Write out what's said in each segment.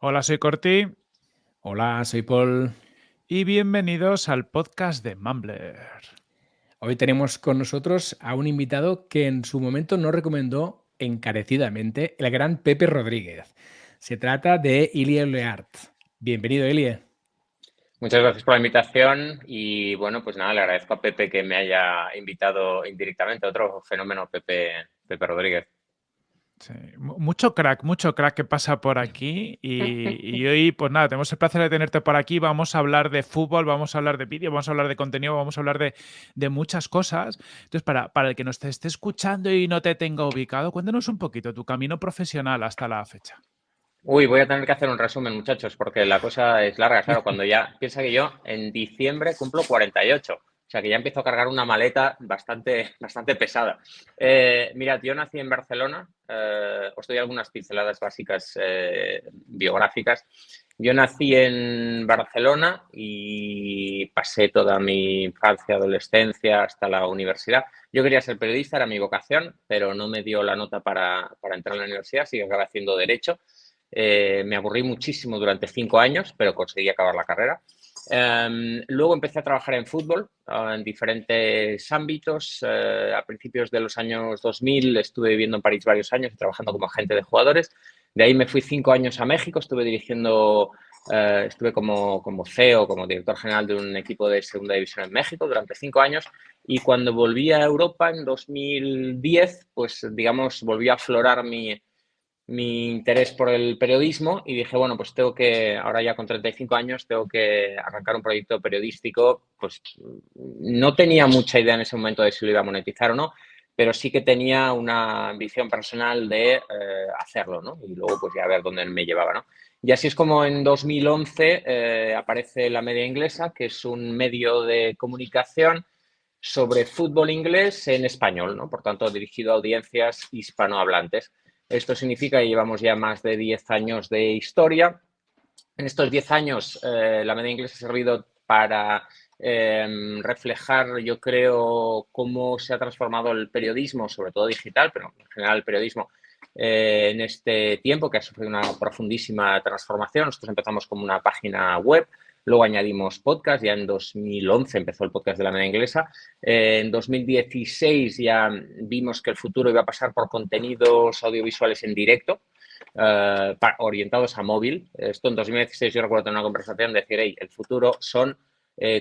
Hola, soy Corti Hola, soy Paul. y bienvenidos al podcast de Mumbler. Hoy tenemos con nosotros a un invitado que en su momento nos recomendó encarecidamente el gran Pepe Rodríguez. Se trata de Ilie Leart. Bienvenido, Ilie. Muchas gracias por la invitación y bueno, pues nada, le agradezco a Pepe que me haya invitado indirectamente, otro fenómeno, Pepe Rodríguez. Sí, mucho crack que pasa por aquí y hoy, pues nada, tenemos el placer de tenerte por aquí. Vamos a hablar de fútbol, vamos a hablar de vídeo, vamos a hablar de contenido, vamos a hablar de muchas cosas. Entonces, para el que nos esté escuchando y no te tenga ubicado, cuéntanos un poquito tu camino profesional hasta la fecha. Uy, voy a tener que hacer un resumen, muchachos, porque la cosa es larga. Claro, cuando ya piensa que yo en diciembre cumplo 48, o sea que ya empiezo a cargar una maleta bastante pesada. Mirad, yo nací en Barcelona, os doy algunas pinceladas básicas biográficas. Yo nací en Barcelona y pasé toda mi infancia, adolescencia hasta la universidad. Yo quería ser periodista, era mi vocación, pero no me dio la nota para entrar a la universidad, así que acabé haciendo Derecho. Me aburrí muchísimo durante 5 años, pero conseguí acabar la carrera. Luego empecé a trabajar en fútbol en diferentes ámbitos. A principios de los años 2000 estuve viviendo en París varios años trabajando como agente de jugadores. De ahí me fui 5 años a México, estuve dirigiendo, estuve como CEO, como director general de un equipo de segunda división en México durante 5 años. Y cuando volví a Europa en 2010, pues digamos, volví a aflorar mi interés por el periodismo y dije, bueno, pues tengo que, ahora ya con 35 años, tengo que arrancar un proyecto periodístico. Pues no tenía mucha idea en ese momento de si lo iba a monetizar o no, pero sí que tenía una ambición personal de hacerlo, ¿no? Y luego pues ya a ver dónde me llevaba, ¿no? Y así es como en 2011 aparece La Media Inglesa, que es un medio de comunicación sobre fútbol inglés en español, ¿no? Por tanto, dirigido a audiencias hispanohablantes. Esto significa que llevamos ya más de 10 años de historia. En estos 10 años, la Media Inglesa ha servido para reflejar, yo creo, cómo se ha transformado el periodismo, sobre todo digital, pero en general el periodismo, en este tiempo, que ha sufrido una profundísima transformación. Nosotros empezamos como una página web, luego añadimos podcast, ya en 2011 empezó el podcast de La Media Inglesa. En 2016 ya vimos que el futuro iba a pasar por contenidos audiovisuales en directo, orientados a móvil. Esto en 2016 yo recuerdo tener una conversación de decir, hey, el futuro son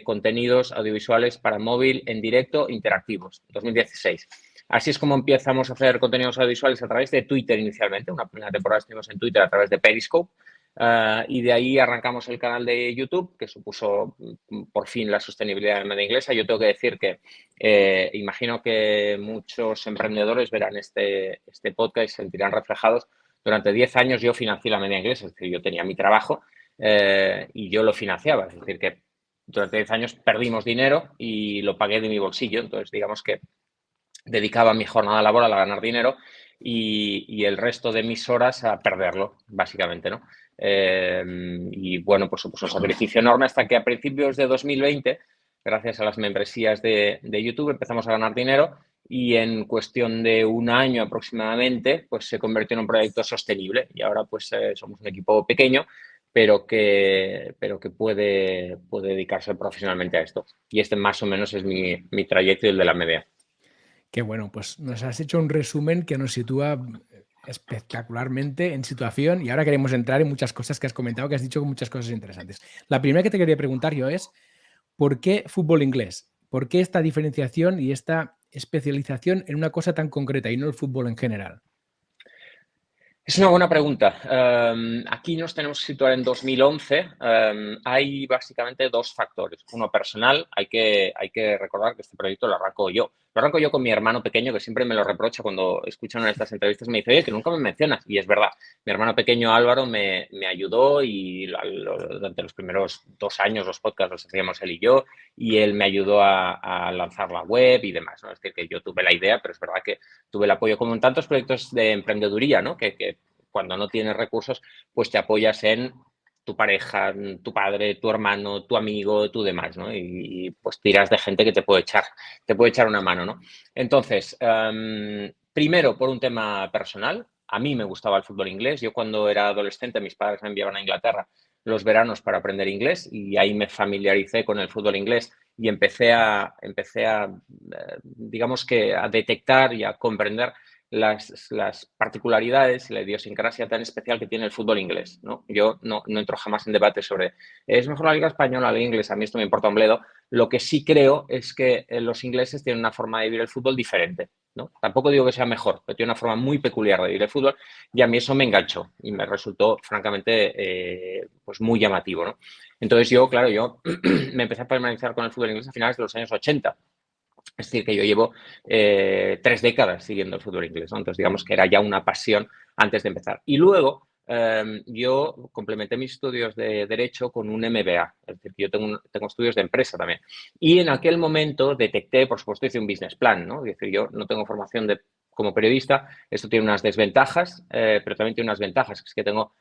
contenidos audiovisuales para móvil en directo interactivos, 2016. Así es como empezamos a hacer contenidos audiovisuales a través de Twitter inicialmente. Una primera temporada estuvimos en Twitter a través de Periscope. Y de ahí arrancamos el canal de YouTube, que supuso por fin la sostenibilidad de la Media Inglesa. Yo tengo que decir que imagino que muchos emprendedores verán este podcast y se sentirán reflejados. Durante 10 años yo financié La Media Inglesa, es decir, yo tenía mi trabajo y yo lo financiaba. Es decir, que durante 10 años perdimos dinero y lo pagué de mi bolsillo. Entonces, digamos que dedicaba mi jornada laboral a ganar dinero y el resto de mis horas a perderlo, básicamente, ¿no? Y bueno, pues supuso un sacrificio enorme hasta que a principios de 2020, gracias a las membresías de YouTube, empezamos a ganar dinero y en cuestión de un año aproximadamente, pues se convirtió en un proyecto sostenible y ahora pues somos un equipo pequeño, pero que puede dedicarse profesionalmente a esto. Y este más o menos es mi trayecto y el de la media. Qué bueno, pues nos has hecho un resumen que nos sitúa espectacularmente en situación y ahora queremos entrar en muchas cosas que has comentado, que has dicho muchas cosas interesantes. La primera que te quería preguntar yo es, ¿por qué fútbol inglés? ¿Por qué esta diferenciación y esta especialización en una cosa tan concreta y no el fútbol en general? Es una buena pregunta. Aquí nos tenemos que situar en 2011. Hay básicamente dos factores. Uno personal, hay que recordar que este proyecto lo arranco yo. Lo arranco yo con mi hermano pequeño, que siempre me lo reprocha cuando escuchan una de estas entrevistas. Me dice, oye, que nunca me mencionas. Y es verdad. Mi hermano pequeño Álvaro me ayudó y durante los primeros 2 años los podcasts los hacíamos él y yo. Y él me ayudó a lanzar la web y demás, ¿no? Es decir, que yo tuve la idea, pero es verdad que tuve el apoyo, como en tantos proyectos de emprendeduría, ¿no? Que cuando no tienes recursos, pues te apoyas en tu pareja, tu padre, tu hermano, tu amigo, tu demás, ¿no? Y pues tiras de gente que te puede echar una mano, ¿no? Entonces, primero por un tema personal, a mí me gustaba el fútbol inglés. Yo cuando era adolescente mis padres me enviaban a Inglaterra los veranos para aprender inglés y ahí me familiaricé con el fútbol inglés y empecé a digamos que a detectar y a comprender las particularidades y la idiosincrasia tan especial que tiene el fútbol inglés, ¿no? Yo no entro jamás en debate sobre ¿es mejor la liga española o la liga inglesa? A mí esto me importa un bledo. Lo que sí creo es que los ingleses tienen una forma de vivir el fútbol diferente, ¿no? Tampoco digo que sea mejor, pero tiene una forma muy peculiar de vivir el fútbol y a mí eso me enganchó y me resultó francamente pues muy llamativo, ¿no? Entonces yo, claro, me empecé a familiarizar con el fútbol inglés a finales de los años 80. Es decir, que yo llevo 3 décadas siguiendo el fútbol inglés, ¿no? Entonces, digamos que era ya una pasión antes de empezar. Y luego yo complementé mis estudios de Derecho con un MBA, es decir, que yo tengo estudios de empresa también. Y en aquel momento detecté, por supuesto, hice un business plan, ¿no? Es decir, yo no tengo formación como periodista, esto tiene unas desventajas, pero también tiene unas ventajas, que es que tengo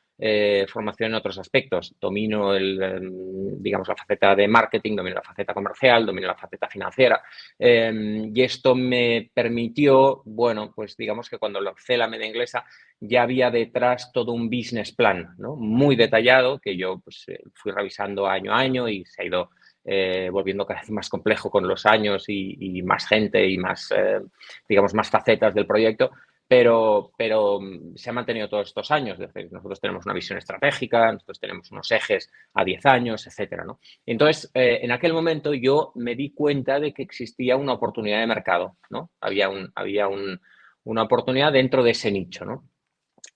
formación en otros aspectos. Domino digamos, la faceta de marketing, domino la faceta comercial, domino la faceta financiera. Y esto me permitió, bueno, pues digamos que cuando lancé la media inglesa ya había detrás todo un business plan, ¿no? Muy detallado que yo pues, fui revisando año a año y se ha ido volviendo cada vez más complejo con los años y más gente y más, digamos, más facetas del proyecto. Pero se ha mantenido todos estos años. Es decir, nosotros tenemos una visión estratégica, nosotros tenemos unos ejes a 10 años, etcétera, ¿no? Entonces, en aquel momento yo me di cuenta de que existía una oportunidad de mercado, ¿no? Había una oportunidad dentro de ese nicho, ¿no?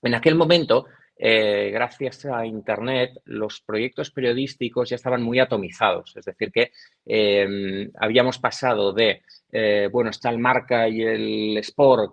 En aquel momento, gracias a Internet, los proyectos periodísticos ya estaban muy atomizados. Es decir, que habíamos pasado de, bueno, está el Marca y el Sport,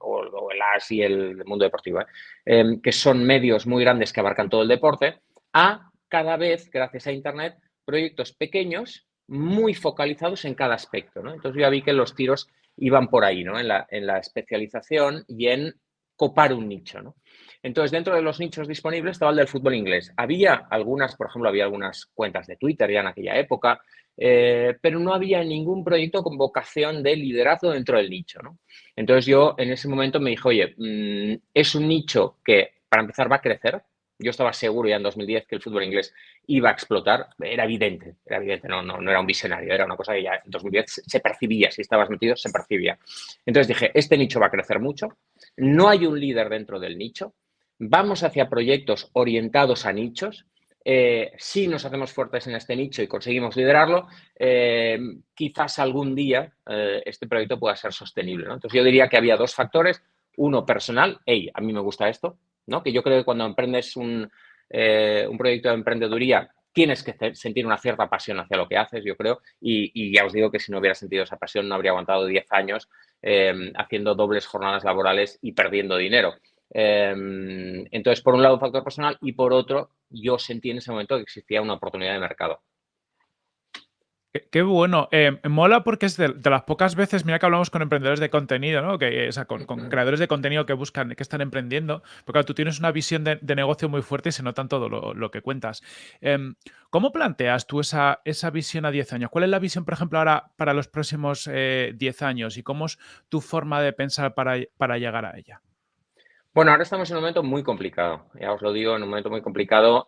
o el AS y el Mundo Deportivo, que son medios muy grandes que abarcan todo el deporte, a cada vez, gracias a Internet, proyectos pequeños muy focalizados en cada aspecto, ¿no? Entonces yo ya vi que los tiros iban por ahí, ¿no? En la especialización y en copar un nicho, ¿no? Entonces, dentro de los nichos disponibles estaba el del fútbol inglés. Había algunas, por ejemplo, había algunas cuentas de Twitter ya en aquella época, pero no había ningún proyecto con vocación de liderazgo dentro del nicho, ¿no? Entonces yo en ese momento me dije, oye, es un nicho que para empezar va a crecer. Yo estaba seguro ya en 2010 que el fútbol inglés iba a explotar. Era evidente, no era un visionario, era una cosa que ya en 2010 se percibía, si estabas metido se percibía. Entonces dije, este nicho va a crecer mucho, no hay un líder dentro del nicho, vamos hacia proyectos orientados a nichos. Si nos hacemos fuertes en este nicho y conseguimos liderarlo, quizás algún día este proyecto pueda ser sostenible, ¿no? Entonces yo diría que había 2 factores. Uno, personal, hey, a mí me gusta esto, ¿no? Que yo creo que cuando emprendes un proyecto de emprendeduría tienes que sentir una cierta pasión hacia lo que haces, yo creo, y ya os digo que si no hubiera sentido esa pasión no habría aguantado 10 años haciendo dobles jornadas laborales y perdiendo dinero. Entonces, por un lado, un factor personal y por otro, yo sentí en ese momento que existía una oportunidad de mercado. Qué bueno. Mola porque es de las pocas veces, mira que hablamos con emprendedores de contenido, ¿no? O sea, con creadores de contenido que buscan, que están emprendiendo. Porque claro, tú tienes una visión de negocio muy fuerte y se nota en todo lo que cuentas. ¿Cómo planteas tú esa visión a 10 años? ¿Cuál es la visión, por ejemplo, ahora para los próximos 10 años? ¿Y cómo es tu forma de pensar para llegar a ella? Bueno, ahora estamos en un momento muy complicado, ya os lo digo, en un momento muy complicado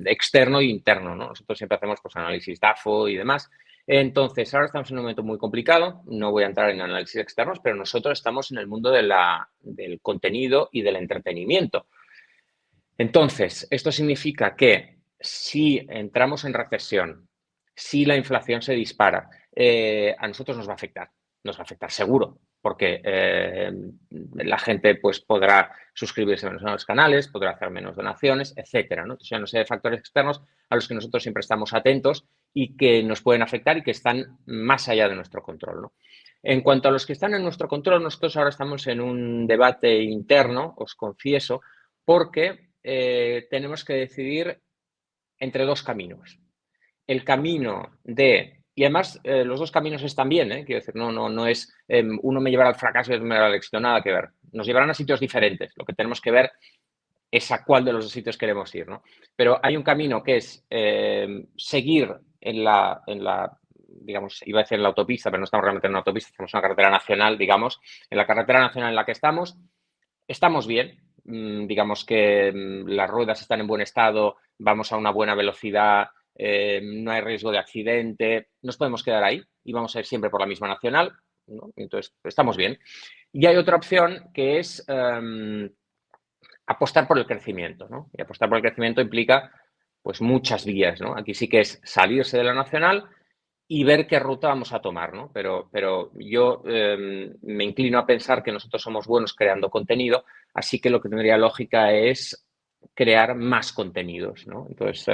externo e interno, ¿no? Nosotros siempre hacemos pues, análisis DAFO y demás. Entonces, ahora estamos en un momento muy complicado, no voy a entrar en análisis externos, pero nosotros estamos en el mundo del contenido y del entretenimiento. Entonces, esto significa que si entramos en recesión, si la inflación se dispara, a nosotros nos va a afectar seguro, porque la gente pues, podrá suscribirse menos a los canales, podrá hacer menos donaciones, etcétera, ¿no? Entonces, hay una serie de factores externos a los que nosotros siempre estamos atentos y que nos pueden afectar y que están más allá de nuestro control, ¿no? En cuanto a los que están en nuestro control, nosotros ahora estamos en un debate interno, os confieso, porque tenemos que decidir entre 2 caminos. El camino de... Y además, los 2 caminos están bien, quiero decir, no es uno me llevará al fracaso y otro me llevará al éxito, nada que ver. Nos llevarán a sitios diferentes. Lo que tenemos que ver es a cuál de los 2 sitios queremos ir, ¿no? Pero hay un camino que es seguir en la digamos, iba a decir en la autopista, pero no estamos realmente en una autopista, estamos en una carretera nacional, digamos. En la carretera nacional en la que estamos bien. Digamos que las ruedas están en buen estado, vamos a una buena velocidad, no hay riesgo de accidente, nos podemos quedar ahí y vamos a ir siempre por la misma nacional, ¿no? Entonces, estamos bien. Y hay otra opción que es apostar por el crecimiento, ¿no? Y apostar por el crecimiento implica pues muchas vías, ¿no? Aquí sí que es salirse de la nacional y ver qué ruta vamos a tomar, ¿no? Pero yo me inclino a pensar que nosotros somos buenos creando contenido, así que lo que tendría lógica es crear más contenidos, ¿no? Entonces,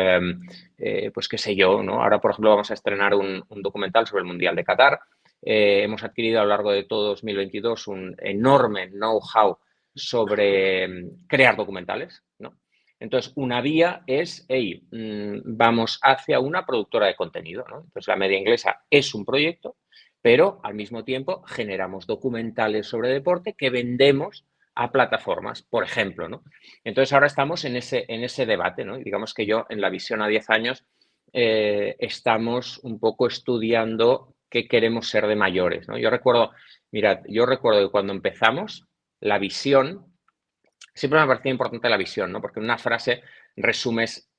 pues qué sé yo, ¿no? Ahora, por ejemplo, vamos a estrenar un documental sobre el Mundial de Qatar. Hemos adquirido a lo largo de todo 2022 un enorme know-how sobre crear documentales, ¿no? Entonces, una vía es, hey, vamos hacia una productora de contenido, ¿no? Entonces, la Media Inglesa es un proyecto, pero al mismo tiempo generamos documentales sobre deporte que vendemos a plataformas, por ejemplo, ¿no? Entonces, ahora estamos en ese debate, ¿no? Y digamos que yo, en la visión a 10 años, estamos un poco estudiando qué queremos ser de mayores, ¿no? Yo recuerdo que cuando empezamos, la visión siempre me ha parecido importante la visión, ¿no? Porque en una frase resumes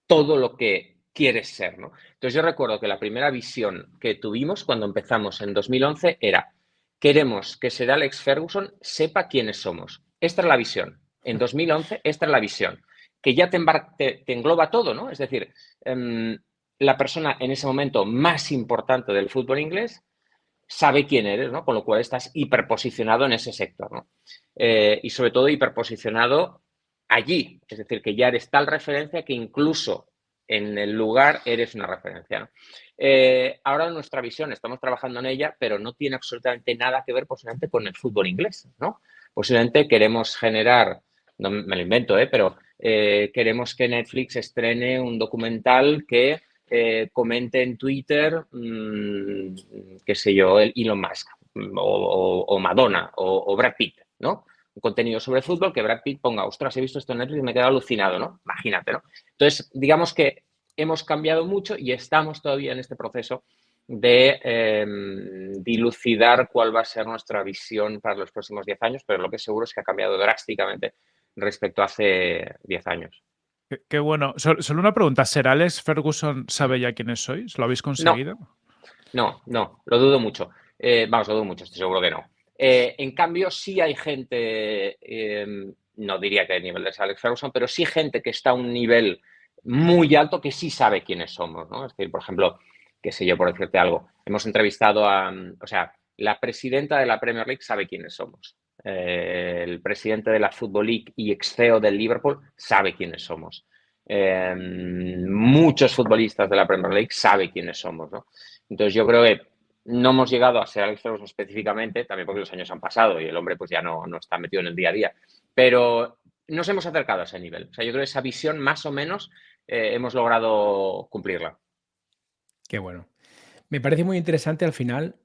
todo lo que quieres ser, ¿no? Entonces yo recuerdo que la primera visión que tuvimos cuando empezamos en 2011 era: queremos que Sir Alex Ferguson sepa quiénes somos. Esta es la visión. En 2011, esta es la visión. Que ya te engloba todo, ¿no? Es decir, la persona en ese momento más importante del fútbol inglés sabe quién eres, ¿no? Con lo cual estás hiperposicionado en ese sector, ¿no? Y sobre todo hiperposicionado allí, es decir, que ya eres tal referencia que incluso en el lugar eres una referencia, ¿no? Ahora nuestra visión, estamos trabajando en ella, pero no tiene absolutamente nada que ver posiblemente con el fútbol inglés, ¿no? Posiblemente queremos generar, no me lo invento, pero queremos que Netflix estrene un documental que comente en Twitter, qué sé yo, el Elon Musk o Madonna o Brad Pitt, ¿no? Un contenido sobre fútbol que Brad Pitt ponga, ostras, he visto esto en Netflix y me he quedado alucinado, ¿no? Imagínate, ¿no? Entonces, digamos que hemos cambiado mucho y estamos todavía en este proceso de dilucidar cuál va a ser nuestra visión para los próximos 10 años, pero lo que es seguro es que ha cambiado drásticamente respecto a hace 10 años. Qué bueno. Solo una pregunta. ¿Ser Alex Ferguson sabe ya quiénes sois? ¿Lo habéis conseguido? No, lo dudo mucho. Lo dudo mucho, estoy seguro que no. En cambio, sí hay gente, no diría que a nivel de Alex Ferguson, pero sí gente que está a un nivel muy alto que sí sabe quiénes somos, ¿no? Es decir, por ejemplo, qué sé yo, por decirte algo, hemos entrevistado la presidenta de la Premier League sabe quiénes somos. El presidente de la Football League y ex-CEO del Liverpool sabe quiénes somos. Muchos futbolistas de la Premier League saben quiénes somos, ¿no? Entonces yo creo que no hemos llegado a ser Alex Ferguson específicamente, también porque los años han pasado y el hombre pues ya no está metido en el día a día, pero nos hemos acercado a ese nivel. O sea, yo creo que esa visión más o menos hemos logrado cumplirla. Qué bueno. Me parece muy interesante al final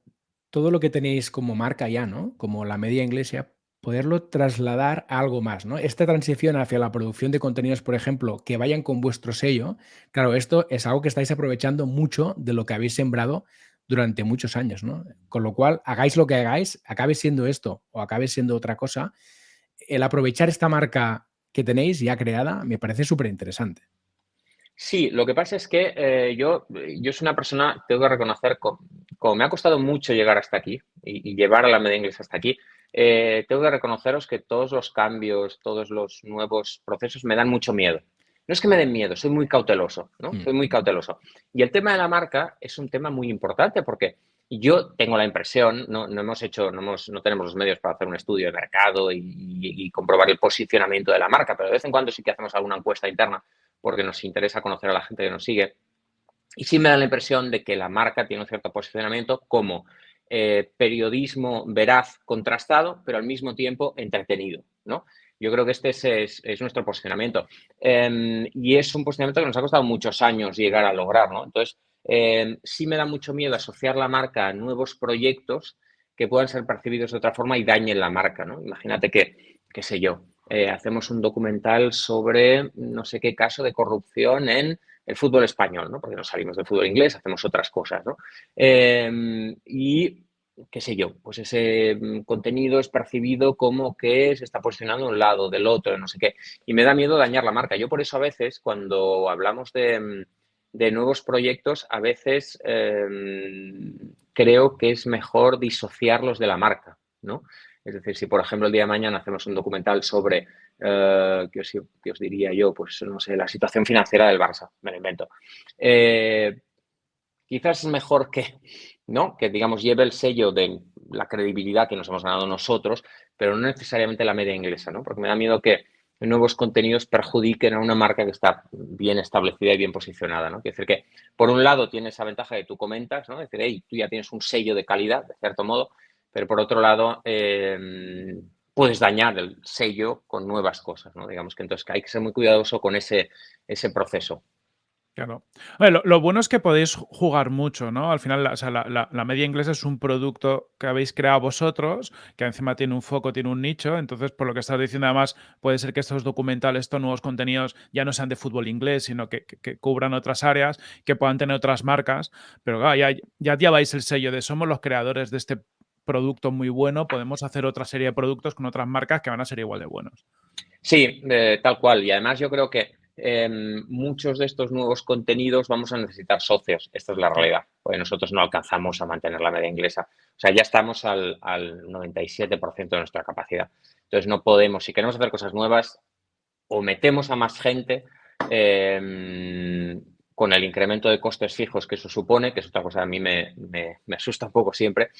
todo lo que tenéis como marca ya, ¿no? Como la Media Inglesa, poderlo trasladar a algo más, ¿no? Esta transición hacia la producción de contenidos, por ejemplo, que vayan con vuestro sello, claro, esto es algo que estáis aprovechando mucho de lo que habéis sembrado durante muchos años, ¿no? Con lo cual, hagáis lo que hagáis, acabe siendo esto o acabe siendo otra cosa, el aprovechar esta marca que tenéis ya creada me parece súper interesante. Sí, lo que pasa es que yo soy una persona, tengo que reconocer, como me ha costado mucho llegar hasta aquí y llevar a la Media Inglesa hasta aquí, tengo que reconoceros que todos los cambios, todos los nuevos procesos me dan mucho miedo. No es que me den miedo, soy muy cauteloso, ¿no? Soy muy cauteloso. Y el tema de la marca es un tema muy importante porque yo tengo la impresión, no tenemos los medios para hacer un estudio de mercado y comprobar el posicionamiento de la marca, pero de vez en cuando sí que hacemos alguna encuesta interna porque nos interesa conocer a la gente que nos sigue. Y sí me da la impresión de que la marca tiene un cierto posicionamiento como periodismo veraz, contrastado, pero al mismo tiempo entretenido, ¿no? Yo creo que este es nuestro posicionamiento. Y es un posicionamiento que nos ha costado muchos años llegar a lograr, ¿no? Entonces, sí me da mucho miedo asociar la marca a nuevos proyectos que puedan ser percibidos de otra forma y dañen la marca, ¿no? Imagínate que, qué sé yo, hacemos un documental sobre no sé qué caso de corrupción en el fútbol español, ¿no? Porque nos salimos del fútbol inglés, hacemos otras cosas, ¿no? Y qué sé yo, pues ese contenido es percibido como que se está posicionando de un lado, del otro, no sé qué. Y me da miedo dañar la marca. Yo por eso a veces, cuando hablamos de nuevos proyectos, a veces creo que es mejor disociarlos de la marca, ¿no? Es decir, si por ejemplo el día de mañana hacemos un documental sobre, ¿qué os diría yo? Pues no sé, la situación financiera del Barça, me lo invento. Quizás es mejor que, ¿no? Que, digamos, lleve el sello de la credibilidad que nos hemos ganado nosotros, pero no necesariamente la media inglesa, ¿no? Porque me da miedo que nuevos contenidos perjudiquen a una marca que está bien establecida y bien posicionada, ¿no? Quiere decir que, por un lado, tiene esa ventaja que tú comentas, ¿no? Es decir, hey, tú ya tienes un sello de calidad, de cierto modo, pero por otro lado, puedes dañar el sello con nuevas cosas, ¿no? Digamos que entonces hay que ser muy cuidadoso con ese proceso. Claro. Oye, lo bueno es que podéis jugar mucho, ¿no? Al final, o sea, la media inglesa es un producto que habéis creado vosotros, que encima tiene un foco, tiene un nicho. Entonces, por lo que estás diciendo, además, puede ser que estos documentales, estos nuevos contenidos ya no sean de fútbol inglés, sino que cubran otras áreas, que puedan tener otras marcas. Pero claro, ya lleváis el sello de somos los creadores de este producto muy bueno, podemos hacer otra serie de productos con otras marcas que van a ser igual de buenos. Sí, tal cual. Y además yo creo que muchos de estos nuevos contenidos vamos a necesitar socios. Esta es la realidad, porque nosotros no alcanzamos a mantener la media inglesa. O sea, ya estamos al 97% de nuestra capacidad. Entonces no podemos, si queremos hacer cosas nuevas, o metemos a más gente con el incremento de costes fijos que eso supone, que es otra cosa que a mí me asusta un poco siempre,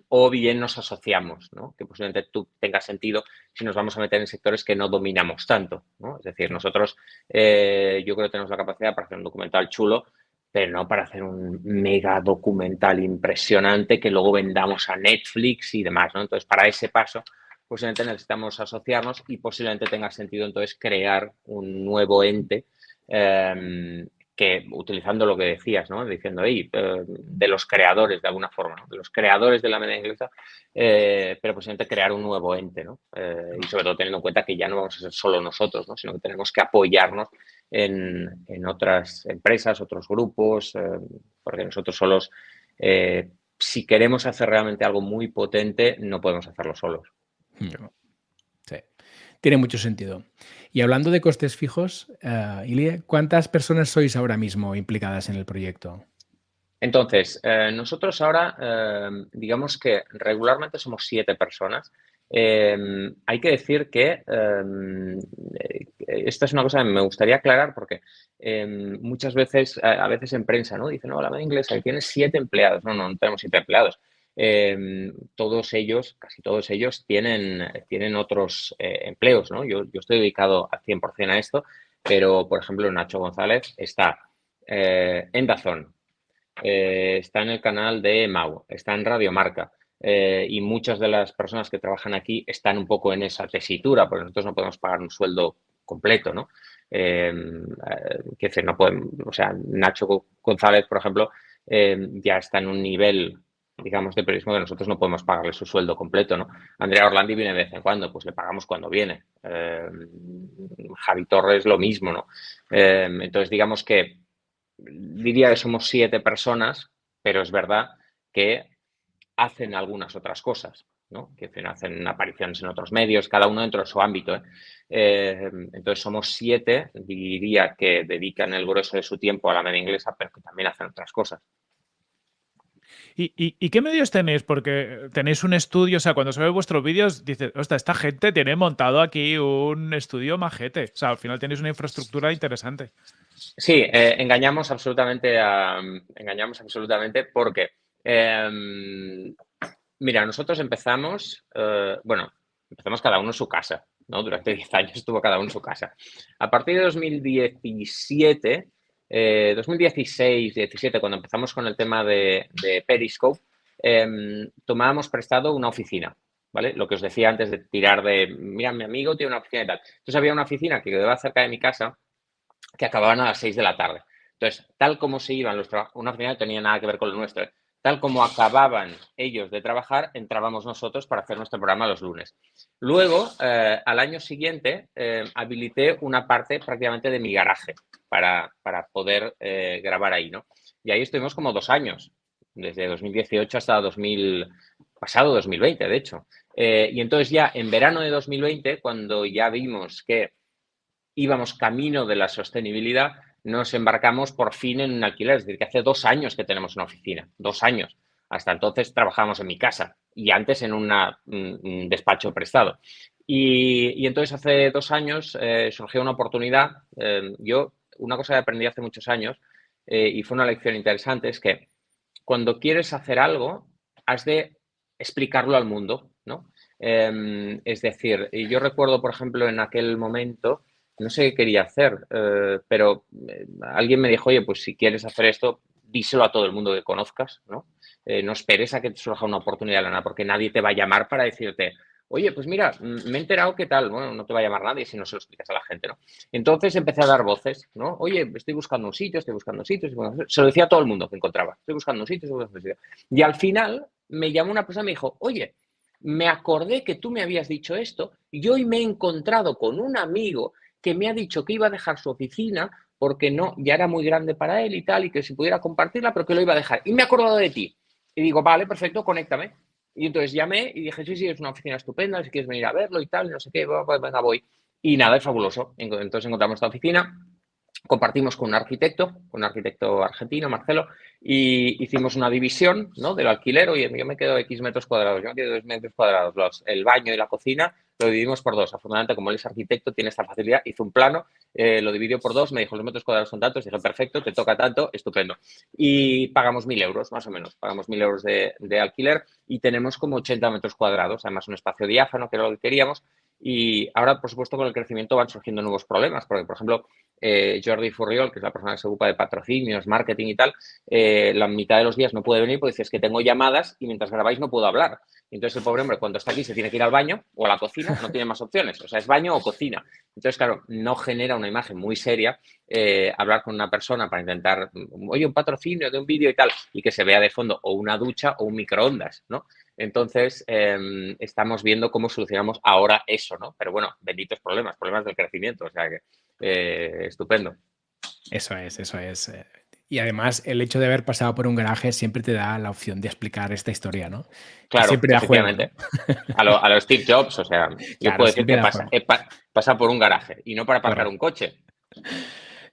o bien nos asociamos, ¿no? Que posiblemente tenga sentido si nos vamos a meter en sectores que no dominamos tanto, ¿no? Es decir, nosotros yo creo que tenemos la capacidad para hacer un documental chulo, pero no para hacer un mega documental impresionante que luego vendamos a Netflix y demás, ¿no? Entonces, para ese paso, posiblemente necesitamos asociarnos y posiblemente tenga sentido entonces crear un nuevo ente que, utilizando lo que decías, ¿no? Diciendo, de los creadores de alguna forma, ¿no? De los creadores de la media inglesa, pero posiblemente crear un nuevo ente, ¿no? Y sobre todo teniendo en cuenta que ya no vamos a ser solo nosotros, ¿no? Sino que tenemos que apoyarnos en otras empresas, otros grupos, porque nosotros solos, si queremos hacer realmente algo muy potente, no podemos hacerlo solos. Sí, tiene mucho sentido. Y hablando de costes fijos, Ilie, ¿cuántas personas sois ahora mismo implicadas en el proyecto? Entonces, nosotros ahora, digamos que regularmente somos 7 personas. Hay que decir que esta es una cosa que me gustaría aclarar porque muchas veces, a veces en prensa, ¿no? Dicen, no, la media inglesa tienes 7 empleados. No, no tenemos 7 empleados. Todos ellos, casi todos ellos, tienen otros empleos, ¿no? Yo estoy dedicado al 100% a esto, pero, por ejemplo, Nacho González está en DAZN. Está en el canal de Mau, está en Radio Marca. Y muchas de las personas que trabajan aquí están un poco en esa tesitura, porque nosotros no podemos pagar un sueldo completo, ¿no? Que no podemos, o sea, Nacho González, por ejemplo, ya está en un nivel, digamos, de periodismo que nosotros no podemos pagarle su sueldo completo, ¿no? Andrea Orlandi viene de vez en cuando, pues le pagamos cuando viene. Javi Torres lo mismo, ¿no? Entonces, digamos que diría que somos 7 personas, pero es verdad que hacen algunas otras cosas, ¿no? Que hacen apariciones en otros medios, cada uno dentro de su ámbito, ¿eh? Entonces somos 7, diría que dedican el grueso de su tiempo a la media inglesa, pero que también hacen otras cosas. ¿Y qué medios tenéis? Porque tenéis un estudio, o sea, cuando se ve vuestros vídeos, dices, hostia, esta gente tiene montado aquí un estudio majete. O sea, al final tenéis una infraestructura interesante. Sí, engañamos absolutamente porque, mira, nosotros empezamos cada uno en su casa, ¿no? Durante 10 años estuvo cada uno en su casa. A partir de 2017, 2016, 17, cuando empezamos con el tema de Periscope, tomábamos prestado una oficina, ¿vale? Lo que os decía antes de tirar de, mira, mi amigo tiene una oficina y tal. Entonces había una oficina que quedaba cerca de mi casa que acababan a las 6 de la tarde. Entonces, tal como se iban los trabajos, una oficina no tenía nada que ver con lo nuestro, tal como acababan ellos de trabajar, entrábamos nosotros para hacer nuestro programa los lunes. Luego, al año siguiente, habilité una parte prácticamente de mi garaje para poder grabar ahí, ¿no? Y ahí estuvimos como 2 años, desde 2018 hasta pasado 2020, de hecho. Y entonces ya en verano de 2020, cuando ya vimos que íbamos camino de la sostenibilidad, nos embarcamos por fin en un alquiler. Es decir, que hace 2 años que tenemos una oficina, 2 años. Hasta entonces trabajábamos en mi casa y antes en un despacho prestado. Y entonces hace 2 años surgió una oportunidad. Una cosa que aprendí hace muchos años y fue una lección interesante es que cuando quieres hacer algo, has de explicarlo al mundo, ¿no? Es decir, yo recuerdo, por ejemplo, en aquel momento, no sé qué quería hacer, pero alguien me dijo, oye, pues si quieres hacer esto, díselo a todo el mundo que conozcas, ¿no? No esperes a que te surja una oportunidad de la nada, porque nadie te va a llamar para decirte, oye, pues mira, me he enterado qué tal. Bueno, no te va a llamar nadie si no se lo explicas a la gente, ¿no? Entonces empecé a dar voces, ¿no? Oye, estoy buscando un sitio, estoy buscando un sitio. Se lo decía a todo el mundo que encontraba. Estoy buscando un sitio, estoy buscando un sitio. Y al final me llamó una persona y me dijo, oye, me acordé que tú me habías dicho esto y hoy me he encontrado con un amigo que me ha dicho que iba a dejar su oficina porque no, ya era muy grande para él y tal, y que si pudiera compartirla, pero que lo iba a dejar. Y me he acordado de ti. Y digo, vale, perfecto, conéctame. Y entonces llamé y dije, sí, es una oficina estupenda, si quieres venir a verlo y tal, no sé qué, venga, voy. Y nada, es fabuloso. Entonces encontramos esta oficina, compartimos con un arquitecto argentino, Marcelo, y hicimos una división, ¿no?, del alquiler. Oye, yo me quedo X metros cuadrados, yo me quedo 2 metros cuadrados, el baño y la cocina lo dividimos por 2. Afortunadamente, como él es arquitecto, tiene esta facilidad, hizo un plano, lo dividió por 2, me dijo los metros cuadrados son tantos, dije, perfecto, te toca tanto, estupendo. Y pagamos 1.000 euros, más o menos, pagamos 1.000 euros de alquiler y tenemos como 80 metros cuadrados, además un espacio diáfano, que era lo que queríamos. Y ahora, por supuesto, con el crecimiento van surgiendo nuevos problemas, porque, por ejemplo, Jordi Furriol, que es la persona que se ocupa de patrocinios, marketing y tal, la mitad de los días no puede venir porque dice, es que tengo llamadas y mientras grabáis no puedo hablar. Entonces el pobre hombre, cuando está aquí, se tiene que ir al baño o a la cocina, no tiene más opciones. O sea, es baño o cocina. Entonces, claro, no genera una imagen muy seria hablar con una persona para intentar, oye, un patrocinio de un vídeo y tal, y que se vea de fondo o una ducha o un microondas, ¿no? Entonces, estamos viendo cómo solucionamos ahora eso, ¿no? Pero bueno, benditos problemas del crecimiento, o sea que estupendo. Eso es, eso es. Y además, el hecho de haber pasado por un garaje siempre te da la opción de explicar esta historia, ¿no? Que Claro, siempre da juego, ¿no? efectivamente. A lo Steve Jobs, o sea, yo Claro, puedo decir siempre que da juego. pasa por un garaje y no para aparcar un Correcto, coche.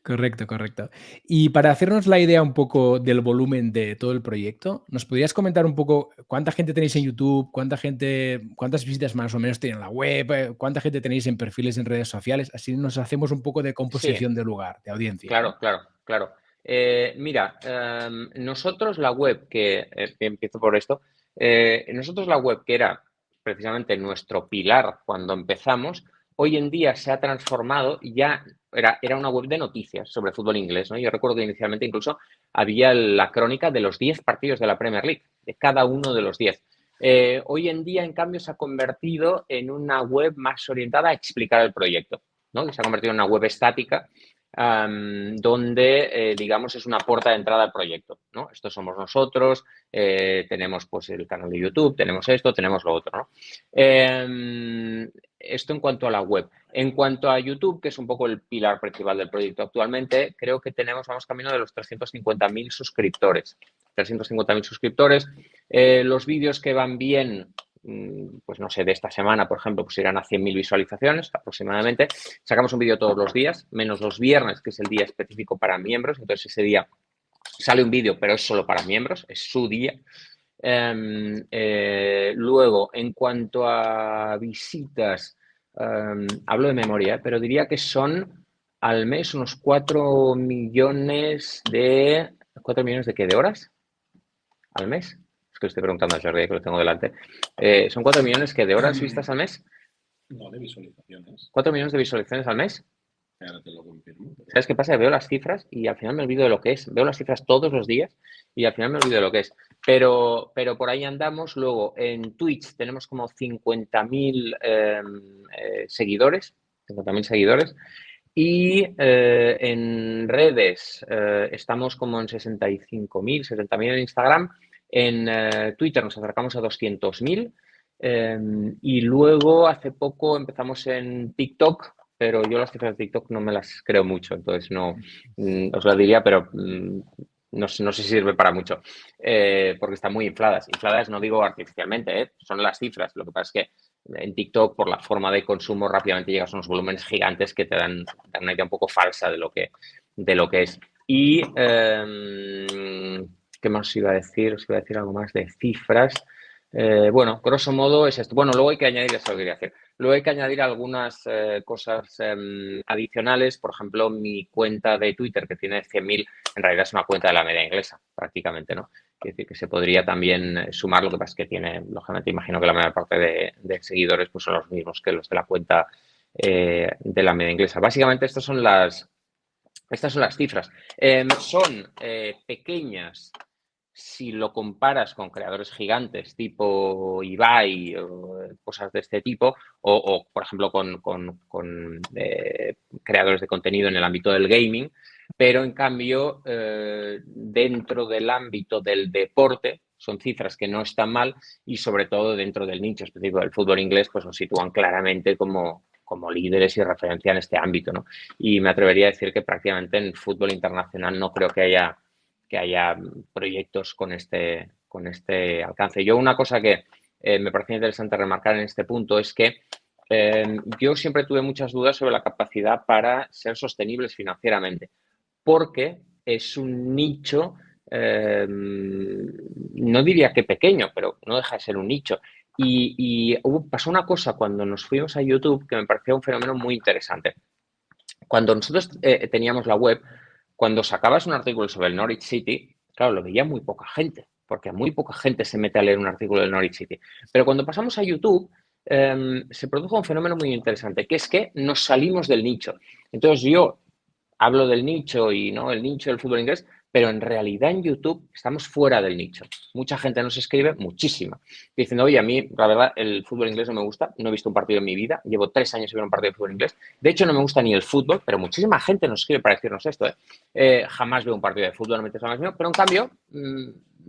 correcto, correcto. Y para hacernos la idea un poco del volumen de todo el proyecto, ¿nos podrías comentar un poco cuánta gente tenéis en YouTube, cuántas visitas más o menos tiene en la web, cuánta gente tenéis en perfiles en redes sociales? Así nos hacemos un poco de Sí, composición de lugar, de audiencia, ¿no? claro. Mira, nosotros la web empiezo por esto, nosotros la web que era precisamente nuestro pilar cuando empezamos, hoy en día se ha transformado y ya era una web de noticias sobre fútbol inglés, ¿no? Yo recuerdo que inicialmente incluso había la crónica de los 10 partidos de la Premier League, de cada uno de los 10. Hoy en día, en cambio, se ha convertido en una web más orientada a explicar el proyecto, ¿no? Se ha convertido en una web estática donde, digamos, es una puerta de entrada al proyecto, ¿no? Esto somos nosotros, tenemos pues el canal de YouTube, tenemos esto, tenemos lo otro, ¿no? Esto en cuanto a la web. En cuanto a YouTube, que es un poco el pilar principal del proyecto actualmente, creo que vamos camino de los 350.000 suscriptores. 350.000 suscriptores. Los vídeos que van bien, pues no sé, de esta semana, por ejemplo, pues irán a 100.000 visualizaciones aproximadamente. Sacamos un vídeo todos los días, menos los viernes, que es el día específico para miembros. Entonces ese día sale un vídeo, pero es solo para miembros, es su día. Luego, en cuanto a visitas, hablo de memoria, pero diría que son al mes unos 4 millones de... ¿4 millones de qué? ¿De horas? ¿Al mes? Es que le estoy preguntando a Jordi, que lo tengo delante. ¿Son 4 millones que de horas vistas al mes? No, de visualizaciones. 4 millones de visualizaciones al mes. Ahora te lo confirmo. ¿Sabes qué pasa? Veo las cifras y al final me olvido de lo que es. Veo las cifras todos los días y al final me olvido de lo que es. Pero por ahí andamos. Luego, en Twitch tenemos como 50.000 seguidores. 50.000 seguidores. Y en redes estamos como en 65.000, 70.000 en Instagram En Twitter nos acercamos a 200.000 y luego hace poco empezamos en TikTok, pero yo las cifras de TikTok no me las creo mucho, entonces no os lo diría, pero no sé si sirve para mucho, porque están muy infladas. Infladas no digo artificialmente, son las cifras. Lo que pasa es que en TikTok, por la forma de consumo, rápidamente llegas a unos volúmenes gigantes que te dan una idea un poco falsa de lo que es. Y, ¿qué más os iba a decir? Os iba a decir algo más de cifras. Bueno, grosso modo es esto. Bueno, luego hay que añadir, eso lo quería decir. Luego hay que añadir algunas cosas adicionales. Por ejemplo, mi cuenta de Twitter, que tiene 100.000, en realidad es una cuenta de la media inglesa, prácticamente, ¿no? Quiere decir que se podría también sumar. Lo que pasa es que tiene, lógicamente, imagino que la mayor parte de seguidores pues son los mismos que los de la cuenta de la media inglesa. Básicamente, estas son las cifras. Son pequeñas si lo comparas con creadores gigantes tipo Ibai o cosas de este tipo, o por ejemplo, con creadores de contenido en el ámbito del gaming, pero en cambio, dentro del ámbito del deporte, son cifras que no están mal y sobre todo dentro del nicho específico del fútbol inglés, pues nos sitúan claramente como líderes y referencia en este ámbito, ¿no? Y me atrevería a decir que prácticamente en fútbol internacional no creo que haya proyectos con este alcance. Yo una cosa que me parece interesante remarcar en este punto es que yo siempre tuve muchas dudas sobre la capacidad para ser sostenibles financieramente, porque es un nicho, no diría que pequeño, pero no deja de ser un nicho. Y pasó una cosa cuando nos fuimos a YouTube que me pareció un fenómeno muy interesante. Cuando nosotros teníamos la web, cuando sacabas un artículo sobre el Norwich City, claro, lo veía muy poca gente, porque muy poca gente se mete a leer un artículo del Norwich City. Pero cuando pasamos a YouTube, se produjo un fenómeno muy interesante, que es que nos salimos del nicho. Entonces yo hablo del nicho y no el nicho del fútbol inglés, pero en realidad en YouTube estamos fuera del nicho. Mucha gente nos escribe, muchísima, diciendo, oye, a mí, la verdad, el fútbol inglés no me gusta, no he visto un partido en mi vida, llevo 3 años sin ver un partido de fútbol inglés, de hecho no me gusta ni el fútbol, pero muchísima gente nos escribe para decirnos esto, jamás veo un partido de fútbol, no me interesa más mío, pero en cambio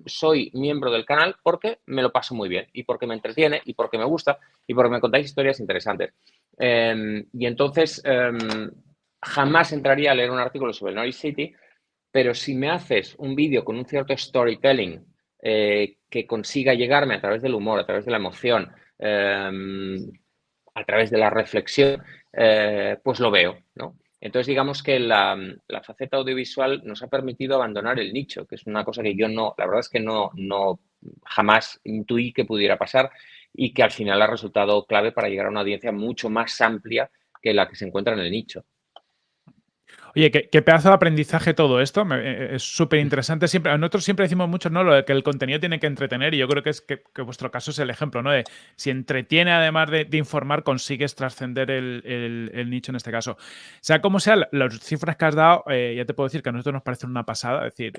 soy miembro del canal porque me lo paso muy bien y porque me entretiene y porque me gusta y porque me contáis historias interesantes. Y entonces jamás entraría a leer un artículo sobre el Norwich City, pero si me haces un vídeo con un cierto storytelling que consiga llegarme a través del humor, a través de la emoción, a través de la reflexión, pues lo veo, ¿no? Entonces, digamos que la faceta audiovisual nos ha permitido abandonar el nicho, que es una cosa que yo no, la verdad es que no jamás intuí que pudiera pasar y que al final ha resultado clave para llegar a una audiencia mucho más amplia que la que se encuentra en el nicho. Oye, qué pedazo de aprendizaje todo esto. Es súper interesante. Nosotros siempre decimos mucho, ¿no? Lo de que el contenido tiene que entretener y yo creo que es que vuestro caso es el ejemplo, ¿no? De si entretiene además de informar, consigues trascender el nicho en este caso. Sea como sea, las cifras que has dado, ya te puedo decir que a nosotros nos parecen una pasada. Es decir,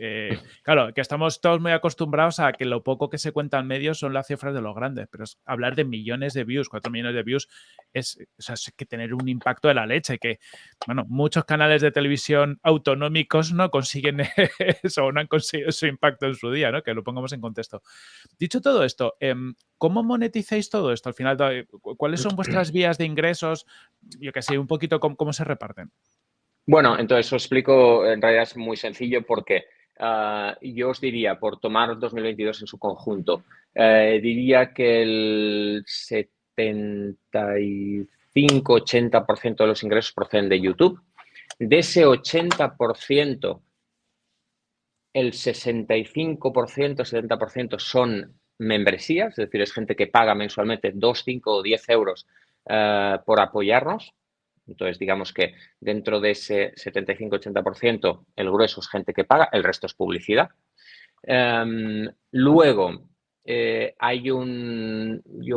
claro, que estamos todos muy acostumbrados a que lo poco que se cuenta en medios son las cifras de los grandes, pero hablar de millones de views, 4 millones de views, es que tener un impacto de la leche, que, bueno, muchos canales de televisión autonómicos no consiguen eso, o no han conseguido ese impacto en su día, ¿no? Que lo pongamos en contexto. Dicho todo esto, ¿cómo monetizáis todo esto? Al final, ¿cuáles son vuestras vías de ingresos? Yo qué sé, un poquito cómo se reparten. Bueno, entonces os explico, en realidad es muy sencillo porque yo os diría, por tomar 2022 en su conjunto, diría que el 75-80% de los ingresos proceden de YouTube. De ese 80%, el 65%-70% son membresías, es decir, es gente que paga mensualmente 2, 5 o 10 euros por apoyarnos. Entonces, digamos que dentro de ese 75-80%, el grueso es gente que paga, el resto es publicidad. Luego, yo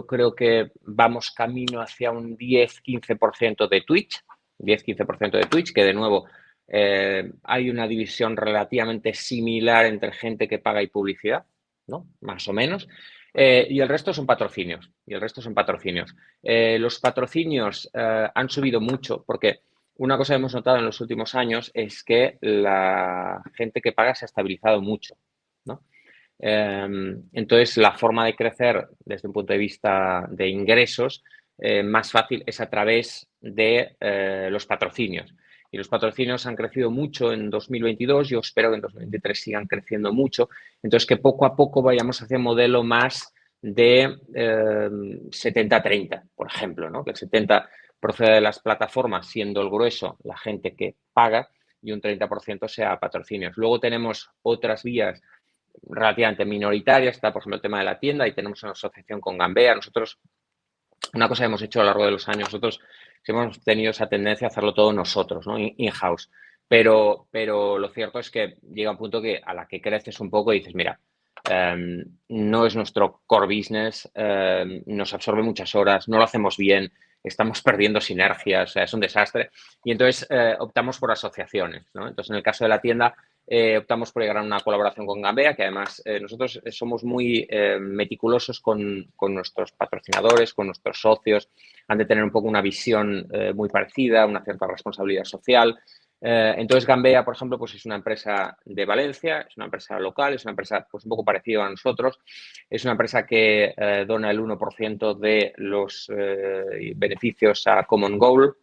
creo que vamos camino hacia un 10-15% de Twitch, 10-15% de Twitch, que de nuevo hay una división relativamente similar entre gente que paga y publicidad, ¿no? Más o menos. Y el resto son patrocinios. Los patrocinios han subido mucho porque una cosa que hemos notado en los últimos años es que la gente que paga se ha estabilizado mucho, ¿no? Entonces, la forma de crecer desde un punto de vista de ingresos más fácil es a través de los patrocinios. Y los patrocinios han crecido mucho en 2022, yo espero que en 2023 sigan creciendo mucho. Entonces, que poco a poco vayamos hacia un modelo más de 70-30, por ejemplo, ¿no? Que el 70 procede de las plataformas, siendo el grueso la gente que paga, y un 30% sea patrocinios. Luego tenemos otras vías relativamente minoritarias, está por ejemplo el tema de la tienda y tenemos una asociación con Gambea. Nosotros, una cosa que hemos hecho a lo largo de los años, nosotros hemos tenido esa tendencia a hacerlo todo nosotros, ¿no? In-house. Pero lo cierto es que llega un punto que a la que creces un poco y dices, mira, no es nuestro core business, nos absorbe muchas horas, no lo hacemos bien, estamos perdiendo sinergias, o sea, es un desastre. Y entonces optamos por asociaciones, ¿no? Entonces, en el caso de la tienda, optamos por llegar a una colaboración con Gambea, que además nosotros somos muy meticulosos con nuestros patrocinadores, con nuestros socios, han de tener un poco una visión muy parecida, una cierta responsabilidad social. Entonces, Gambea, por ejemplo, pues es una empresa de Valencia, es una empresa local, es una empresa pues un poco parecida a nosotros, es una empresa que dona el 1% de los beneficios a Common Goal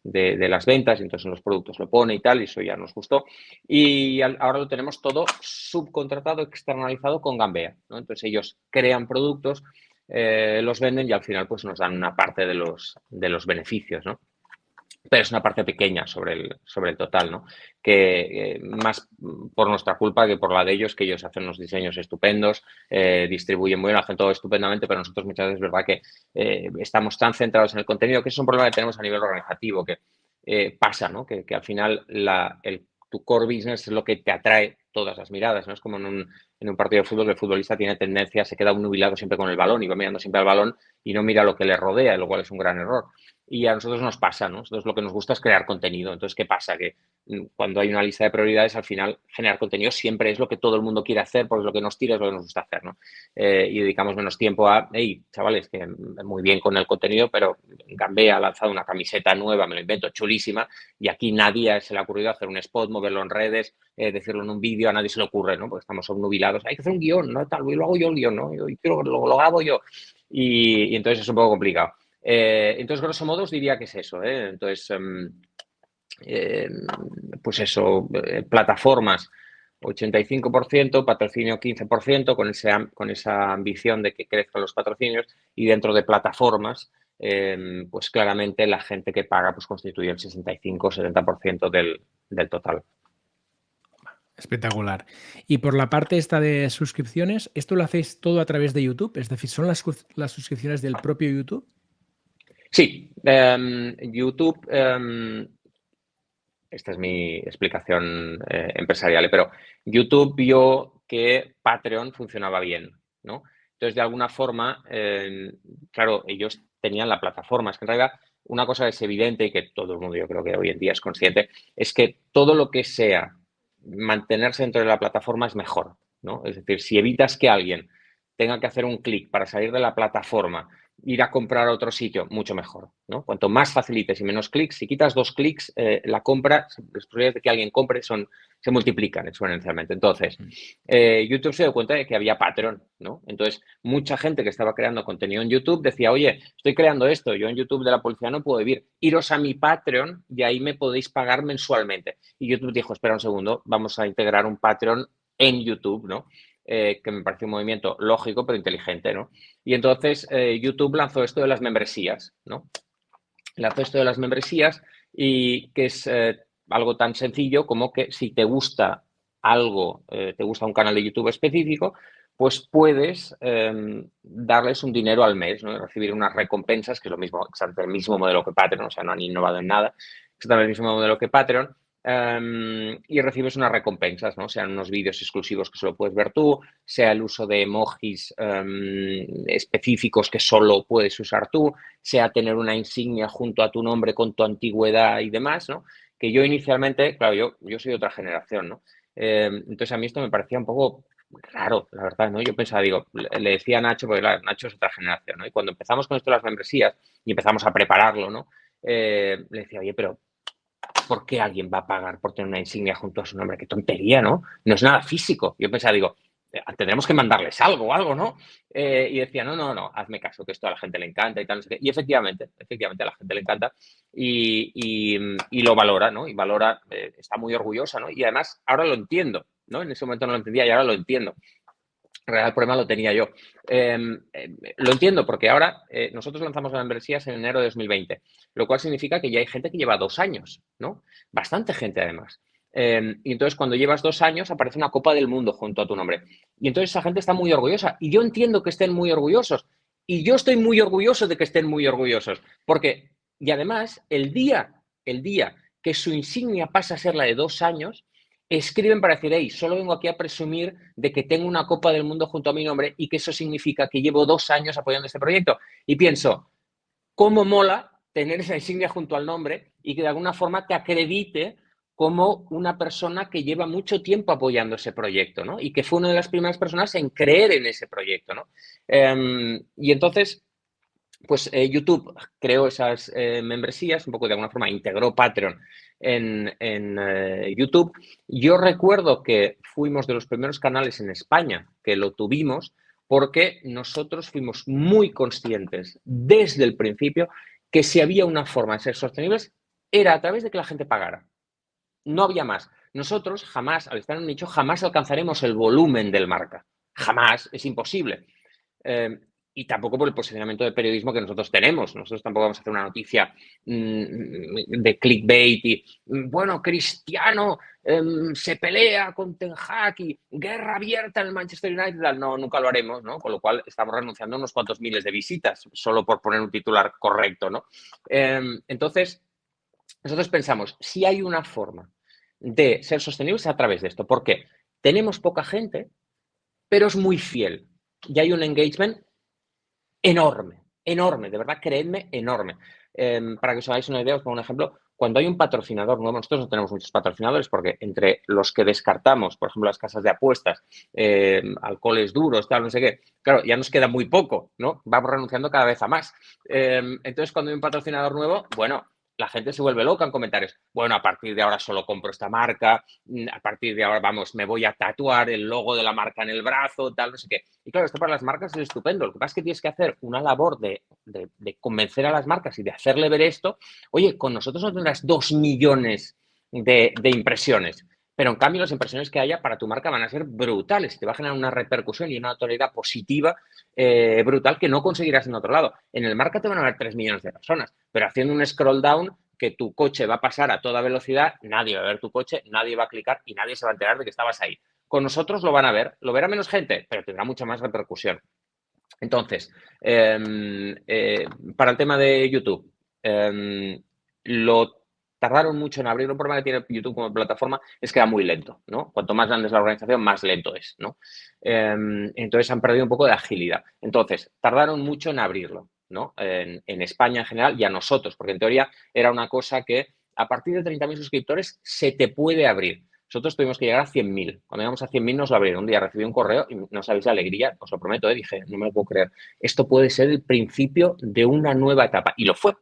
de las ventas, y entonces en los productos lo pone y tal, y eso ya nos gustó. Y ahora lo tenemos todo subcontratado, externalizado con Gambea, ¿no? Entonces ellos crean productos, los venden y al final pues nos dan una parte de los beneficios, ¿no? Pero es una parte pequeña sobre el total, ¿no? Que más por nuestra culpa que por la de ellos, que ellos hacen unos diseños estupendos, distribuyen muy bien, hacen todo estupendamente, pero nosotros muchas veces es verdad que estamos tan centrados en el contenido, que es un problema que tenemos a nivel organizativo, que pasa, ¿no? Que al final tu core business es lo que te atrae todas las miradas, ¿no? Es como en un partido de fútbol, el futbolista tiene tendencia, se queda nubilado siempre con el balón y va mirando siempre al balón y no mira lo que le rodea, lo cual es un gran error. Y a nosotros nos pasa, ¿no? Nosotros lo que nos gusta es crear contenido. Entonces, ¿qué pasa? Que cuando hay una lista de prioridades, al final, generar contenido siempre es lo que todo el mundo quiere hacer, porque es lo que nos tira, es lo que nos gusta hacer, ¿no? Y dedicamos menos tiempo a, hey, chavales, que muy bien con el contenido, pero Gambea ha lanzado una camiseta nueva, me lo invento, chulísima, y aquí nadie se le ha ocurrido hacer un spot, moverlo en redes, decirlo en un vídeo, a nadie se le ocurre, ¿no? Porque estamos obnubilados. Hay que hacer un guión, ¿no? Tal, lo hago yo el guión, ¿no? Yo quiero que lo hago yo. Y entonces es un poco complicado. Entonces, grosso modo, os diría que es eso. Entonces, pues eso, plataformas 85%, patrocinio 15%, con esa ambición de que crezcan los patrocinios, y dentro de plataformas, pues claramente la gente que paga pues constituye el 65-70% del total. Espectacular. Y por la parte esta de suscripciones, ¿esto lo hacéis todo a través de YouTube? Es decir, ¿son las suscripciones del propio YouTube? Sí, YouTube, esta es mi explicación empresarial, pero YouTube vio que Patreon funcionaba bien, ¿no? Entonces, de alguna forma, claro, ellos tenían la plataforma. Es que en realidad una cosa es evidente y que todo el mundo yo creo que hoy en día es consciente, es que todo lo que sea mantenerse dentro de la plataforma es mejor, ¿no? Es decir, si evitas que alguien tenga que hacer un clic para salir de la plataforma, ir a comprar a otro sitio, mucho mejor, ¿no? Cuanto más facilites y menos clics, si quitas 2 clics, la compra, las probabilidades de que alguien compre se multiplican exponencialmente. Entonces, YouTube se dio cuenta de que había Patreon, ¿no? Entonces, mucha gente que estaba creando contenido en YouTube decía, oye, estoy creando esto, yo en YouTube de la policía no puedo vivir, iros a mi Patreon y ahí me podéis pagar mensualmente. Y YouTube dijo, espera un segundo, vamos a integrar un Patreon en YouTube, ¿no? Que me parece un movimiento lógico pero inteligente, ¿no? Y entonces YouTube lanzó esto de las membresías, ¿no? Lanzó esto de las membresías y que es algo tan sencillo como que si te gusta algo, te gusta un canal de YouTube específico, pues puedes darles un dinero al mes, ¿no? Recibir unas recompensas, que es lo mismo, exactamente el mismo modelo que Patreon, o sea, no han innovado en nada, exactamente el mismo modelo que Patreon. Y recibes unas recompensas, ¿no? Sean unos vídeos exclusivos que solo puedes ver tú, sea el uso de emojis específicos que solo puedes usar tú, sea tener una insignia junto a tu nombre con tu antigüedad y demás, ¿no? Que yo inicialmente, claro, yo soy de otra generación, ¿no? Entonces a mí esto me parecía un poco raro, la verdad, ¿no? Yo pensaba, digo, le decía a Nacho, porque claro, Nacho es otra generación, ¿no? Y cuando empezamos con esto de las membresías y empezamos a prepararlo, ¿no? Le decía, oye, pero ¿por qué alguien va a pagar por tener una insignia junto a su nombre? Qué tontería, ¿no? No es nada físico. Yo pensaba, digo, tendremos que mandarles algo, ¿no? Y decía, no, hazme caso, que esto a la gente le encanta y tal, no sé qué. Y efectivamente a la gente le encanta y lo valora, ¿no? Y valora, está muy orgullosa, ¿no? Y además ahora lo entiendo, ¿no? En ese momento no lo entendía y ahora lo entiendo. En realidad el problema lo tenía yo. Lo entiendo porque ahora nosotros lanzamos las membresías en enero de 2020, lo cual significa que ya hay gente que lleva 2 años, ¿no? Bastante gente además. Y entonces cuando llevas 2 años aparece una Copa del Mundo junto a tu nombre. Y entonces esa gente está muy orgullosa. Y yo entiendo que estén muy orgullosos. Y yo estoy muy orgulloso de que estén muy orgullosos. Porque, y además, el día que su insignia pasa a ser la de 2 años, escriben para decir, hey, solo vengo aquí a presumir de que tengo una Copa del Mundo junto a mi nombre y que eso significa que llevo 2 años apoyando este proyecto. Y pienso, ¿cómo mola tener esa insignia junto al nombre y que de alguna forma te acredite como una persona que lleva mucho tiempo apoyando ese proyecto, ¿no? Y que fue una de las primeras personas en creer en ese proyecto, ¿no? Y entonces, pues YouTube creó esas membresías, un poco de alguna forma integró Patreon en YouTube. Yo recuerdo que fuimos de los primeros canales en España que lo tuvimos porque nosotros fuimos muy conscientes desde el principio que si había una forma de ser sostenibles era a través de que la gente pagara. No había más. Nosotros jamás, al estar en un nicho, jamás alcanzaremos el volumen del marca. Jamás, es imposible. Y tampoco por el posicionamiento de periodismo que nosotros tenemos. Nosotros tampoco vamos a hacer una noticia de clickbait y, bueno, Cristiano se pelea con Ten Hag y guerra abierta en el Manchester United. No, nunca lo haremos, ¿no? Con lo cual estamos renunciando a unos cuantos miles de visitas solo por poner un titular correcto, ¿no? Entonces, nosotros pensamos, si hay una forma de ser sostenibles a través de esto. ¿Por qué? Tenemos poca gente, pero es muy fiel. Y hay un engagement enorme, de verdad, creedme, enorme. Para que os hagáis una idea, os pongo un ejemplo. Cuando hay un patrocinador nuevo, nosotros no tenemos muchos patrocinadores porque entre los que descartamos, por ejemplo, las casas de apuestas, alcoholes duros, tal, no sé qué, claro, ya nos queda muy poco, ¿no? Vamos renunciando cada vez a más. Entonces, cuando hay un patrocinador nuevo, bueno, la gente se vuelve loca en comentarios. Bueno, a partir de ahora solo compro esta marca, a partir de ahora, vamos, me voy a tatuar el logo de la marca en el brazo, tal, no sé qué. Y claro, esto para las marcas es estupendo. Lo que pasa es que tienes que hacer una labor de convencer a las marcas y de hacerle ver esto. Oye, con nosotros no tendrás 2 millones de impresiones, pero en cambio las impresiones que haya para tu marca van a ser brutales. Te va a generar una repercusión y una notoriedad positiva brutal que no conseguirás en otro lado. En el marca te van a ver 3 millones de personas, pero haciendo un scroll down que tu coche va a pasar a toda velocidad, nadie va a ver tu coche, nadie va a clicar y nadie se va a enterar de que estabas ahí. Con nosotros lo van a ver, lo verá menos gente, pero tendrá mucha más repercusión. Entonces, para el tema de YouTube, lo tardaron mucho en abrirlo. El problema que tiene YouTube como plataforma es que era muy lento, ¿no? Cuanto más grande es la organización, más lento es, ¿no? Entonces han perdido un poco de agilidad. Entonces, tardaron mucho en abrirlo, ¿no? En España en general y a nosotros, porque en teoría era una cosa que a partir de 30.000 suscriptores se te puede abrir. Nosotros tuvimos que llegar a 100.000. Cuando llegamos a 100.000 nos lo abrieron. Un día recibí un correo y no sabéis la alegría, os lo prometo, dije, no me lo puedo creer. Esto puede ser el principio de una nueva etapa. Y lo fue.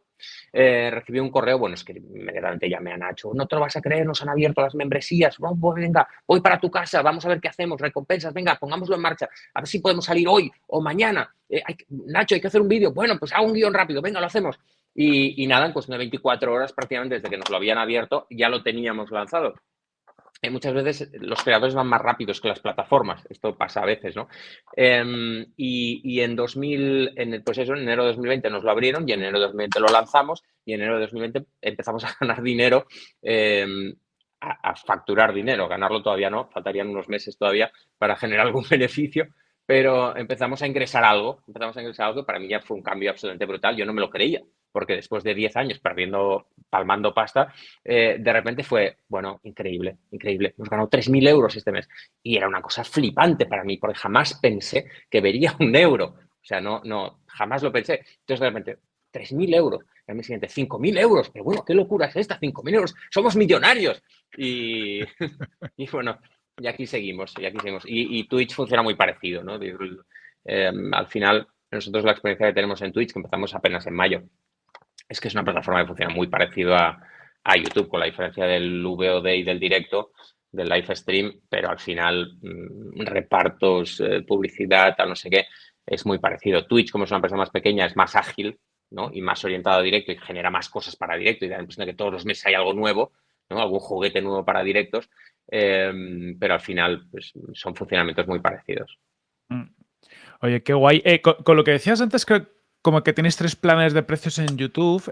Recibí un correo, bueno, es que inmediatamente llamé a Nacho, no te lo vas a creer, nos han abierto las membresías, oh, pues venga, voy para tu casa, vamos a ver qué hacemos, recompensas, venga, pongámoslo en marcha, a ver si podemos salir hoy o mañana. Nacho, hay que hacer un vídeo, bueno, pues hago un guión rápido, venga, lo hacemos. Y nada, en cuestión de 24 horas prácticamente desde que nos lo habían abierto ya lo teníamos lanzado. Muchas veces los creadores van más rápidos que las plataformas. Esto pasa a veces, ¿no? Y en enero de 2020 nos lo abrieron y en enero de 2020 lo lanzamos y en enero de 2020 empezamos a ganar dinero, a facturar dinero. Ganarlo todavía no, faltarían unos meses todavía para generar algún beneficio, pero empezamos a ingresar algo. Para mí ya fue un cambio absolutamente brutal. Yo no me lo creía, porque después de 10 años palmando pasta, de repente fue, bueno, increíble. Hemos ganado 3.000 euros este mes. Y era una cosa flipante para mí, porque jamás pensé que vería un euro. O sea, no, jamás lo pensé. Entonces, de repente, 3.000 euros. El mes siguiente, 5.000 euros. Pero bueno, ¿qué locura es esta? 5.000 euros. Somos millonarios. Y bueno, y aquí seguimos. Y Twitch funciona muy parecido, ¿no? Al final, nosotros la experiencia que tenemos en Twitch, que empezamos apenas en mayo, es que es una plataforma que funciona muy parecido a YouTube, con la diferencia del VOD y del directo, del live stream, pero al final repartos, publicidad, tal no sé qué, es muy parecido. Twitch, como es una empresa más pequeña, es más ágil, ¿no? Y más orientado a directo y genera más cosas para directo y da la impresión de que todos los meses hay algo nuevo, ¿no? Algún juguete nuevo para directos, pero al final pues, son funcionamientos muy parecidos. Oye, qué guay. Con lo que decías antes, que como que tenéis 3 planes de precios en YouTube,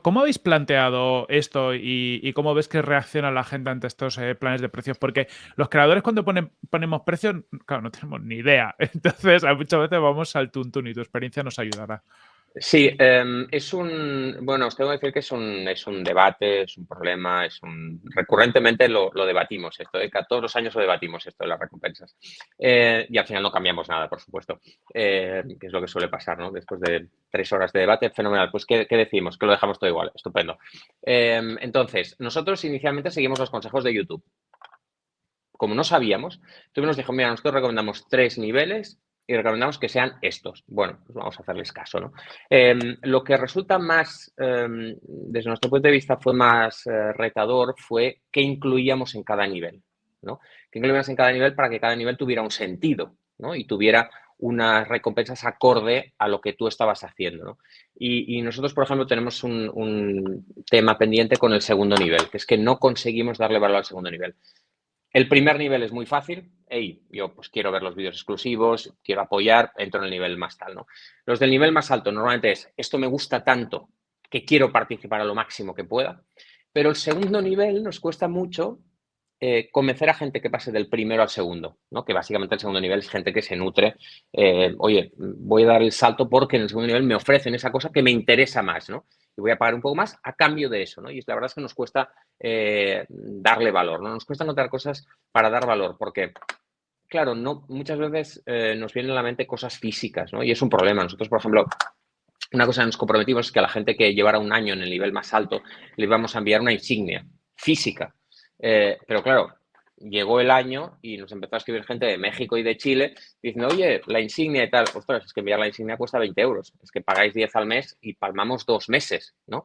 ¿cómo habéis planteado esto y cómo ves que reacciona la gente ante estos planes de precios? Porque los creadores cuando ponemos precios, claro, no tenemos ni idea. Entonces, muchas veces vamos al tuntún y tu experiencia nos ayudará. Sí, bueno, os tengo que decir que es un debate, es un problema, recurrentemente lo debatimos esto, todos los años lo debatimos esto de las recompensas. Y al final no cambiamos nada, por supuesto, que es lo que suele pasar, ¿no? Después de 3 horas de debate, fenomenal. Pues, ¿qué decimos? Que lo dejamos todo igual, estupendo. Entonces, nosotros inicialmente seguimos los consejos de YouTube. Como no sabíamos, YouTube nos dijo, mira, nosotros recomendamos 3 niveles y recomendamos que sean estos. Bueno, pues vamos a hacerles caso, ¿no? Lo que resulta más, desde nuestro punto de vista, fue más retador fue qué incluíamos en cada nivel, ¿no? Qué incluíamos en cada nivel para que cada nivel tuviera un sentido, ¿no? Y tuviera unas recompensas acorde a lo que tú estabas haciendo, ¿no? Y nosotros, por ejemplo, tenemos un tema pendiente con el segundo nivel, que es que no conseguimos darle valor al segundo nivel. El primer nivel es muy fácil. Hey, yo pues quiero ver los vídeos exclusivos, quiero apoyar, entro en el nivel más tal, ¿no? Los del nivel más alto normalmente es, esto me gusta tanto que quiero participar a lo máximo que pueda. Pero el segundo nivel nos cuesta mucho convencer a gente que pase del primero al segundo, ¿no? Que básicamente el segundo nivel es gente que se nutre. Oye, voy a dar el salto porque en el segundo nivel me ofrecen esa cosa que me interesa más, ¿no? Y voy a pagar un poco más a cambio de eso, ¿no? Y la verdad es que nos cuesta darle valor, ¿no? Nos cuesta encontrar cosas para dar valor porque, claro, no, muchas veces nos vienen a la mente cosas físicas, ¿no? Y es un problema. Nosotros, por ejemplo, una cosa que nos comprometimos es que a la gente que llevara un año en el nivel más alto le íbamos a enviar una insignia física. Pero claro, llegó el año y nos empezó a escribir gente de México y de Chile diciendo, oye, la insignia y tal. Ostras, es que enviar la insignia cuesta 20 euros. Es que pagáis 10 al mes y palmamos 2 meses, ¿no?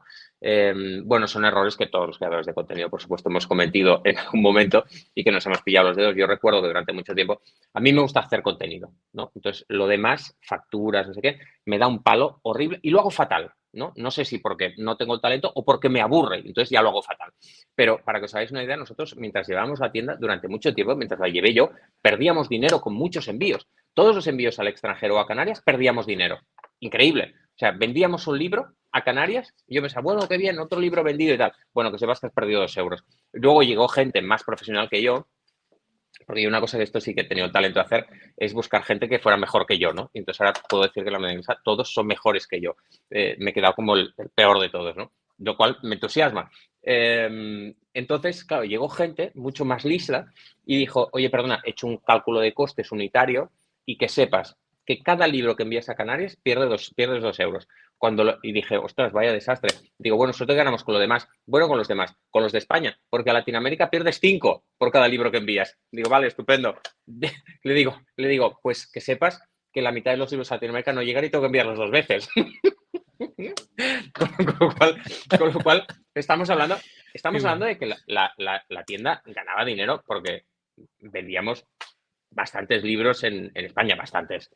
Bueno, son errores que todos los creadores de contenido, por supuesto, hemos cometido en algún momento y que nos hemos pillado los dedos. Yo recuerdo que durante mucho tiempo a mí me gusta hacer contenido, ¿no? Entonces, lo demás, facturas, no sé qué, me da un palo horrible y lo hago fatal, ¿no? No sé si porque no tengo el talento o porque me aburre, entonces ya lo hago fatal. Pero para que os hagáis una idea, nosotros mientras llevábamos la tienda durante mucho tiempo, mientras la llevé yo, perdíamos dinero con muchos envíos. Todos los envíos al extranjero o a Canarias perdíamos dinero. Increíble. O sea, vendíamos un libro a Canarias y yo pensaba, bueno, qué bien, otro libro vendido y tal. Bueno, que sepas que has perdido 2 euros. Luego llegó gente más profesional que yo, porque una cosa que esto sí que he tenido talento de hacer es buscar gente que fuera mejor que yo, ¿no? Y entonces ahora puedo decir que la medianesa todos son mejores que yo. Me he quedado como el peor de todos, ¿no? Lo cual me entusiasma. Entonces, claro, llegó gente mucho más lisa y dijo, oye, perdona, he hecho un cálculo de costes unitario y que sepas que cada libro que envías a Canarias pierdes 2 euros. Y dije, ostras, vaya desastre. Digo, bueno, nosotros ganamos con lo demás. Bueno, con los demás, con los de España, porque a Latinoamérica pierdes 5 por cada libro que envías. Digo, vale, estupendo. Le digo, pues que sepas que la mitad de los libros a Latinoamérica no llegan y tengo que enviarlos 2 veces. con lo cual, estamos hablando de que la tienda ganaba dinero porque vendíamos bastantes libros en España, bastantes.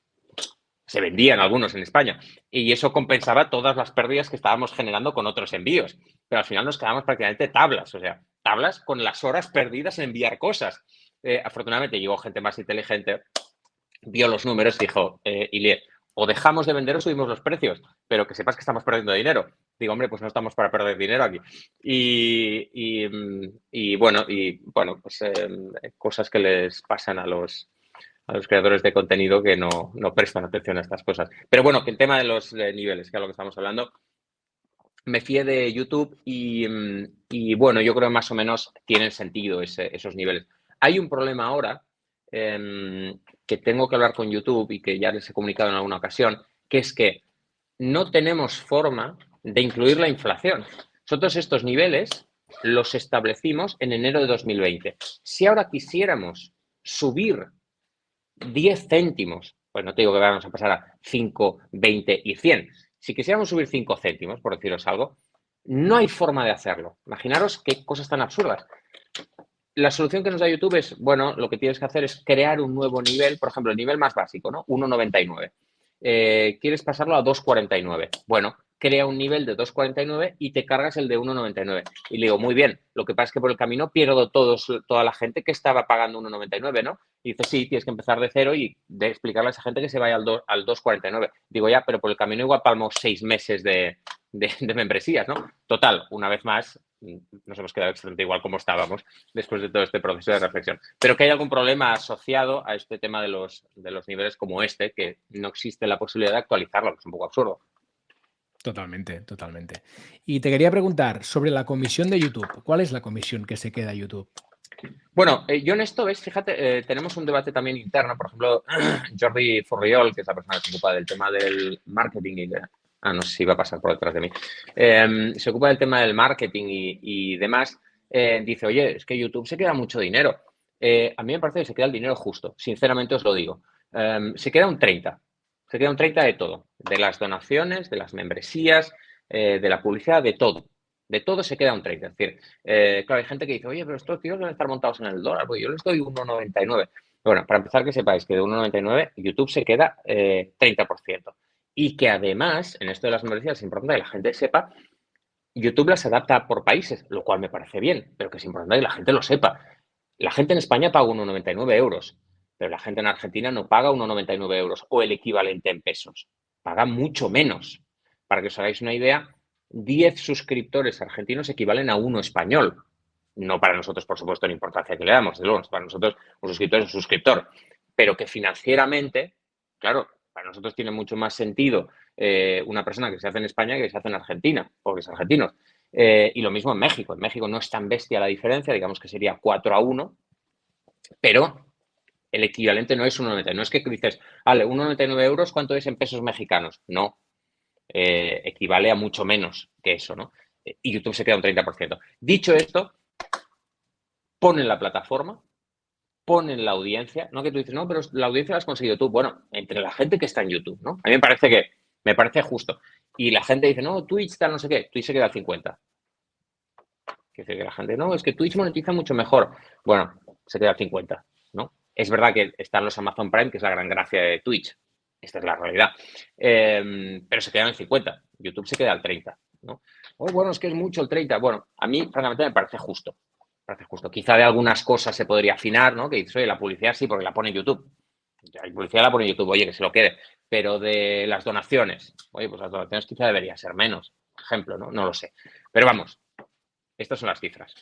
Se vendían algunos en España y eso compensaba todas las pérdidas que estábamos generando con otros envíos. Pero al final nos quedamos prácticamente tablas, o sea, tablas con las horas perdidas en enviar cosas. Afortunadamente llegó gente más inteligente, vio los números y dijo, Ilie, o dejamos de vender o subimos los precios, pero que sepas que estamos perdiendo dinero. Digo, hombre, pues no estamos para perder dinero aquí. Y bueno, pues cosas que les pasan a los creadores de contenido que no prestan atención a estas cosas. Pero bueno, que el tema de los niveles, que es lo que estamos hablando, me fié de YouTube y bueno, yo creo que más o menos tienen sentido esos niveles. Hay un problema ahora que tengo que hablar con YouTube y que ya les he comunicado en alguna ocasión, que es que no tenemos forma de incluir la inflación. Nosotros estos niveles los establecimos en enero de 2020. Si ahora quisiéramos subir 10 céntimos, pues no te digo que vamos a pasar a 5, 20 y 100. Si quisiéramos subir 5 céntimos, por deciros algo, no hay forma de hacerlo. Imaginaros qué cosas tan absurdas. La solución que nos da YouTube es, bueno, lo que tienes que hacer es crear un nuevo nivel, por ejemplo, el nivel más básico, ¿no? 1,99. ¿Quieres pasarlo a 2,49? Bueno, crea un nivel de 2,49 y te cargas el de 1,99. Y le digo, muy bien, lo que pasa es que por el camino pierdo toda la gente que estaba pagando 1,99, ¿no? Y dice, sí, tienes que empezar de cero y de explicarle a esa gente que se vaya al 2,49. Digo, ya, pero por el camino igual palmo 6 meses de membresías, ¿no? Total, una vez más, nos hemos quedado exactamente igual como estábamos después de todo este proceso de reflexión. Pero que hay algún problema asociado a este tema de los niveles como este, que no existe la posibilidad de actualizarlo, que es un poco absurdo. Totalmente, totalmente. Y te quería preguntar sobre la comisión de YouTube. ¿Cuál es la comisión que se queda a YouTube? Bueno, yo en esto, ¿ves? Fíjate, tenemos un debate también interno. Por ejemplo, Jordi Furriol, que es la persona que se ocupa del tema del marketing y no sé si va a pasar por detrás de mí. Se ocupa del tema del marketing y demás. Dice, oye, es que YouTube se queda mucho dinero. A mí me parece que se queda el dinero justo, sinceramente os lo digo. Se queda un 30. Se queda un 30 de todo. De las donaciones, de las membresías, de la publicidad, de todo. De todo se queda un 30. Es decir, claro, hay gente que dice, oye, pero estos tíos deben estar montados en el dólar, porque yo les doy 1,99. Bueno, para empezar, que sepáis que de 1,99 YouTube se queda 30%. Y que además, en esto de las membresías, es importante que la gente sepa, YouTube las adapta por países, lo cual me parece bien, pero que es importante que la gente lo sepa. La gente en España paga 1,99 euros, pero la gente en Argentina no paga 1,99 euros o el equivalente en pesos. Paga mucho menos. Para que os hagáis una idea, 10 suscriptores argentinos equivalen a 1 español. No para nosotros, por supuesto, en importancia que le damos, para nosotros un suscriptor es un suscriptor, pero que financieramente, claro, para nosotros tiene mucho más sentido una persona que se hace en España que se hace en Argentina, porque es argentino. Y lo mismo en México. En México no es tan bestia la diferencia, digamos que sería 4-1, pero el equivalente no es 1,99. No es que dices, vale, 1,99 euros, ¿cuánto es en pesos mexicanos? No, equivale a mucho menos que eso, ¿no? Y YouTube se queda un 30%. Dicho esto, ponen la plataforma, ponen la audiencia, no que tú dices, no, pero la audiencia la has conseguido tú. Bueno, entre la gente que está en YouTube, ¿no? A mí me parece justo. Y la gente dice, no, Twitch tal, no sé qué, Twitch se queda al 50. Que dice que la gente, no, es que Twitch monetiza mucho mejor. Bueno, se queda al 50, ¿no? Es verdad que están los Amazon Prime, que es la gran gracia de Twitch. Esta es la realidad. Pero se queda en el 50. YouTube se queda al 30, ¿no? Oh, bueno, es que es mucho el 30. Bueno, a mí, francamente, me parece justo. Quizá de algunas cosas se podría afinar, ¿no? Que dices, oye, la publicidad sí, porque la pone YouTube. La publicidad la pone YouTube, oye, que se lo quede. Pero de las donaciones, oye, pues las donaciones quizá debería ser menos. Ejemplo, ¿no? No lo sé. Pero vamos, estas son las cifras.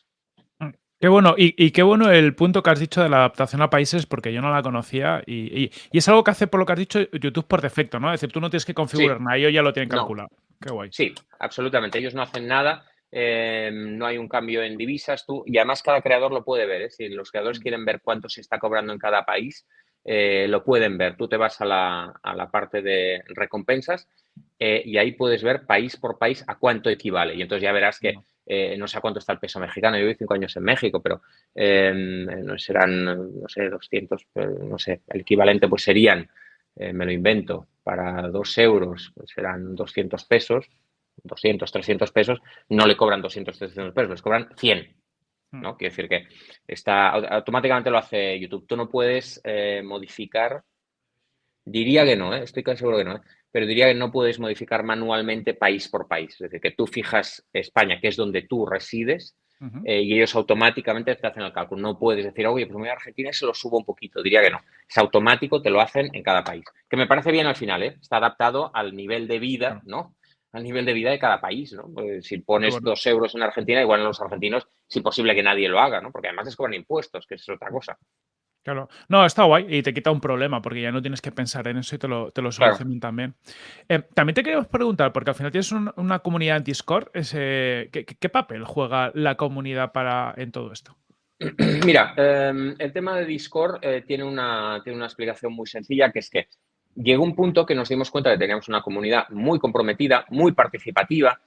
Qué bueno, y qué bueno el punto que has dicho de la adaptación a países, porque yo no la conocía y es algo que hace, por lo que has dicho, YouTube por defecto, ¿no? Es decir, tú no tienes que configurar Sí, nada, ellos ya lo tienen no, calculado. Qué guay. sí, absolutamente. Ellos no hacen nada, no hay un cambio en divisas, y además cada creador lo puede ver, ¿eh? Si los creadores quieren ver cuánto se está cobrando en cada país, lo pueden ver. Tú te vas a la parte de recompensas y ahí puedes ver país por país a cuánto equivale. Y entonces ya verás que no sé a cuánto está el peso mexicano. Yo viví 5 años en México, pero no serán, no sé, 200, no sé, el equivalente pues serían, me lo invento, para 2 euros, pues serán 200 pesos, 200, 300 pesos, no le cobran 200, 300 pesos, les cobran 100. ¿No? Quiere decir que automáticamente lo hace YouTube. Tú no puedes modificar, diría que no, estoy casi seguro que no, pero diría que no puedes modificar manualmente país por país. Es decir, que tú fijas España, que es donde tú resides, y ellos automáticamente te hacen el cálculo. No puedes decir, oye, pues me voy a Argentina y se lo subo un poquito. Diría que no. Es automático, te lo hacen en cada país. Que me parece bien al final, ¿eh? Está adaptado al nivel de vida, ¿no? Al nivel de vida de cada país, ¿no? Pues si pones 2 euros en Argentina, igual en los argentinos es imposible que nadie lo haga, ¿no? Porque además les cobran impuestos, que es otra cosa. Claro. No, está guay y te quita un problema porque ya no tienes que pensar en eso y te lo solucionan también. También te queríamos preguntar, porque al final tienes una comunidad en Discord, ¿qué papel juega la comunidad en todo esto? Mira, el tema de Discord tiene una explicación muy sencilla, que es que llegó un punto que nos dimos cuenta de que teníamos una comunidad muy comprometida, muy participativa.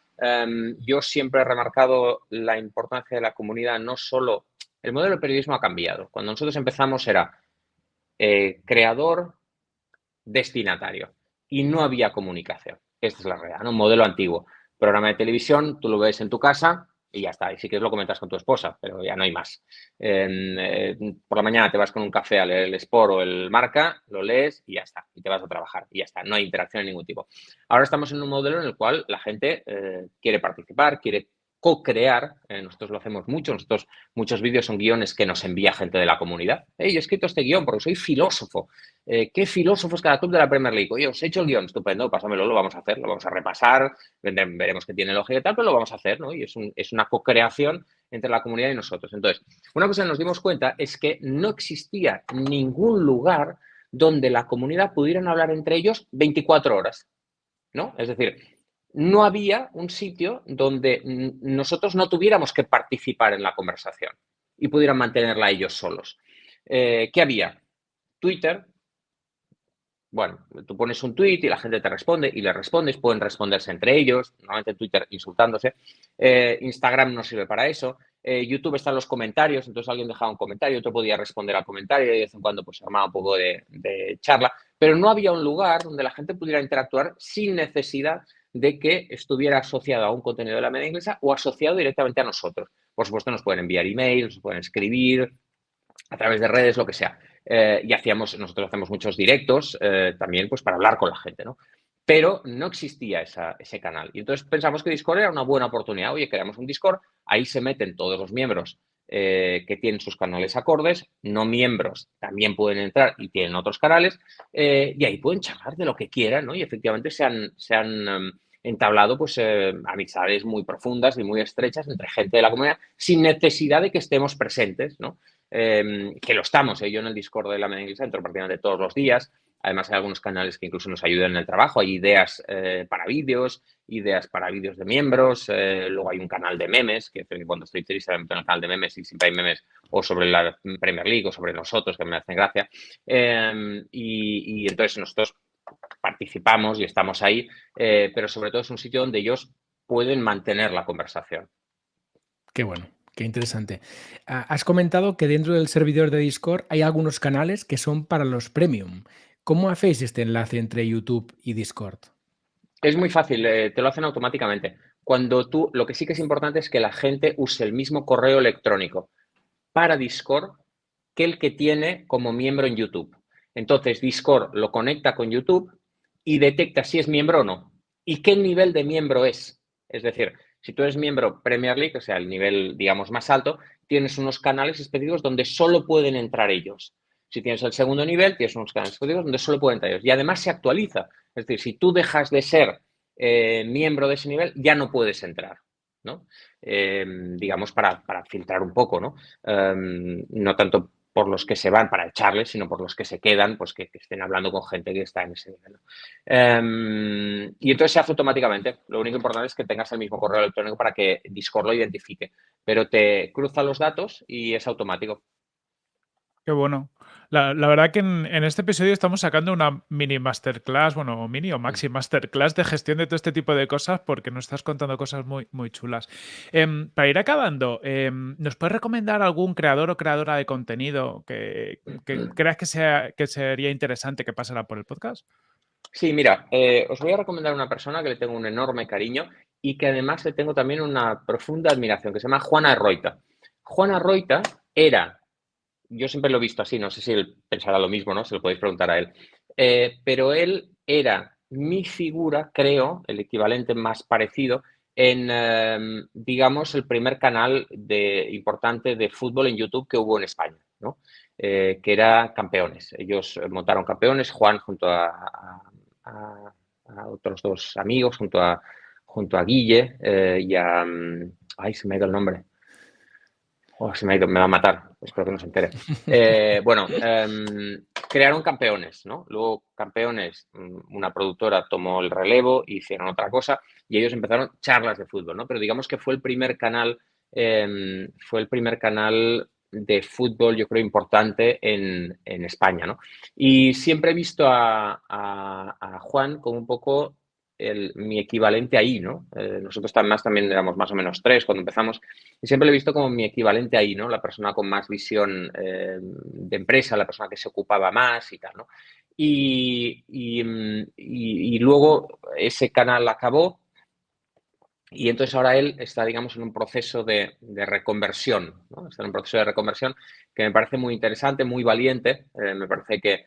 Yo siempre he remarcado la importancia de la comunidad, no solo... El modelo de periodismo ha cambiado. Cuando nosotros empezamos era creador, destinatario, y no había comunicación. Esta es la realidad, ¿no? Un modelo antiguo. Programa de televisión, tú lo ves en tu casa, y ya está. Y si quieres lo comentas con tu esposa, pero ya no hay más. Por la mañana te vas con un café a leer el Sport o el Marca, lo lees y ya está. Y te vas a trabajar y ya está. No hay interacción de ningún tipo. Ahora estamos en un modelo en el cual la gente quiere participar, quiere co-crear. Nosotros lo hacemos mucho. Nosotros, muchos vídeos son guiones que nos envía gente de la comunidad. Hey, yo he escrito este guión porque soy filósofo. ¿Qué filósofo es cada club de la Premier League? Oye, os he hecho el guión, estupendo, pásamelo, lo vamos a hacer, lo vamos a repasar, veremos qué tiene lógica y tal, pero lo vamos a hacer, ¿no? Y es una co-creación entre la comunidad y nosotros. Entonces, una cosa que nos dimos cuenta es que no existía ningún lugar donde la comunidad pudieran hablar entre ellos 24 horas, ¿no? Es decir, no había un sitio donde nosotros no tuviéramos que participar en la conversación y pudieran mantenerla ellos solos. ¿Qué había? Twitter. Bueno, tú pones un tweet y la gente te responde y le respondes, pueden responderse entre ellos, normalmente Twitter insultándose. Instagram no sirve para eso. YouTube están los comentarios, entonces alguien dejaba un comentario, otro podía responder al comentario y de vez en cuando pues se armaba un poco de charla, pero no había un lugar donde la gente pudiera interactuar sin necesidad de que estuviera asociado a un contenido de la media inglesa o asociado directamente a nosotros. Por supuesto, nos pueden enviar emails, nos pueden escribir a través de redes, lo que sea. Y nosotros hacemos muchos directos también pues para hablar con la gente, ¿no? Pero no existía ese canal. Y entonces pensamos que Discord era una buena oportunidad. Oye, creamos un Discord, ahí se meten todos los miembros que tienen sus canales acordes, no miembros también pueden entrar y tienen otros canales, y ahí pueden charlar de lo que quieran, ¿no? Y efectivamente se han entablado pues amistades muy profundas y muy estrechas entre gente de la comunidad sin necesidad de que estemos presentes, ¿no? Que lo estamos, yo en el Discord de la Media Inglesa entro prácticamente todos los días. Además hay algunos canales que incluso nos ayudan en el trabajo, hay ideas para vídeos de miembros, luego hay un canal de memes, que cuando estoy triste me meto en el canal de memes y siempre hay memes o sobre la Premier League o sobre nosotros que me hacen gracia. Y entonces nosotros participamos y estamos ahí, pero sobre todo es un sitio donde ellos pueden mantener la conversación. Qué bueno. Qué interesante. Has comentado que dentro del servidor de Discord hay algunos canales que son para los premium. ¿Cómo hacéis este enlace entre YouTube y Discord? Es muy fácil, te lo hacen automáticamente. Lo que sí que es importante es que la gente use el mismo correo electrónico para Discord que el que tiene como miembro en YouTube. Entonces, Discord lo conecta con YouTube y detecta si es miembro o no y qué nivel de miembro es. Es decir, si tú eres miembro Premier League, o sea, el nivel, digamos, más alto, tienes unos canales específicos donde solo pueden entrar ellos. Si tienes el segundo nivel, tienes unos canales específicos donde solo pueden entrar ellos. Y además se actualiza. Es decir, si tú dejas de ser miembro de ese nivel, ya no puedes entrar, ¿no? Digamos, para filtrar un poco, ¿no? No tanto por los que se van para echarles, sino por los que se quedan, pues que estén hablando con gente que está en ese nivel, ¿no? Y entonces se hace automáticamente. Lo único importante es que tengas el mismo correo electrónico para que Discord lo identifique, pero te cruza los datos y es automático. Qué bueno. La verdad que en este episodio estamos sacando una mini masterclass, bueno, mini o maxi masterclass de gestión de todo este tipo de cosas porque nos estás contando cosas muy, muy chulas. Para ir acabando, ¿nos puedes recomendar algún creador o creadora de contenido que creas que sería interesante que pasara por el podcast? Sí, mira, os voy a recomendar una persona que le tengo un enorme cariño y que además le tengo también una profunda admiración, que se llama Juan Arroita. Juan Arroita yo siempre lo he visto así, no sé si él pensará lo mismo, ¿no? Se lo podéis preguntar a él. Pero él era mi figura, creo, el equivalente más parecido en, digamos, el primer canal importante de fútbol en YouTube que hubo en España, ¿no? Que era Campeones. Ellos montaron Campeones, Juan junto a otros dos amigos, junto a Guille y a... Ay, se me ha ido el nombre. Se me ha ido, me va a matar, espero que no se entere. Crearon Campeones, ¿no? Luego Campeones, una productora tomó el relevo, hicieron otra cosa y ellos empezaron charlas de fútbol, ¿no? Pero digamos que fue el primer canal de fútbol, yo creo, importante en España, ¿no? Y siempre he visto a Juan como un poco mi equivalente ahí, ¿no? Nosotros también éramos más o menos 3 cuando empezamos y siempre lo he visto como mi equivalente ahí, ¿no? La persona con más visión de empresa, la persona que se ocupaba más y tal, ¿no? Y luego ese canal acabó Y entonces ahora él está, digamos, en un proceso de reconversión, ¿no? Está en un proceso de reconversión que me parece muy interesante, muy valiente. Me parece que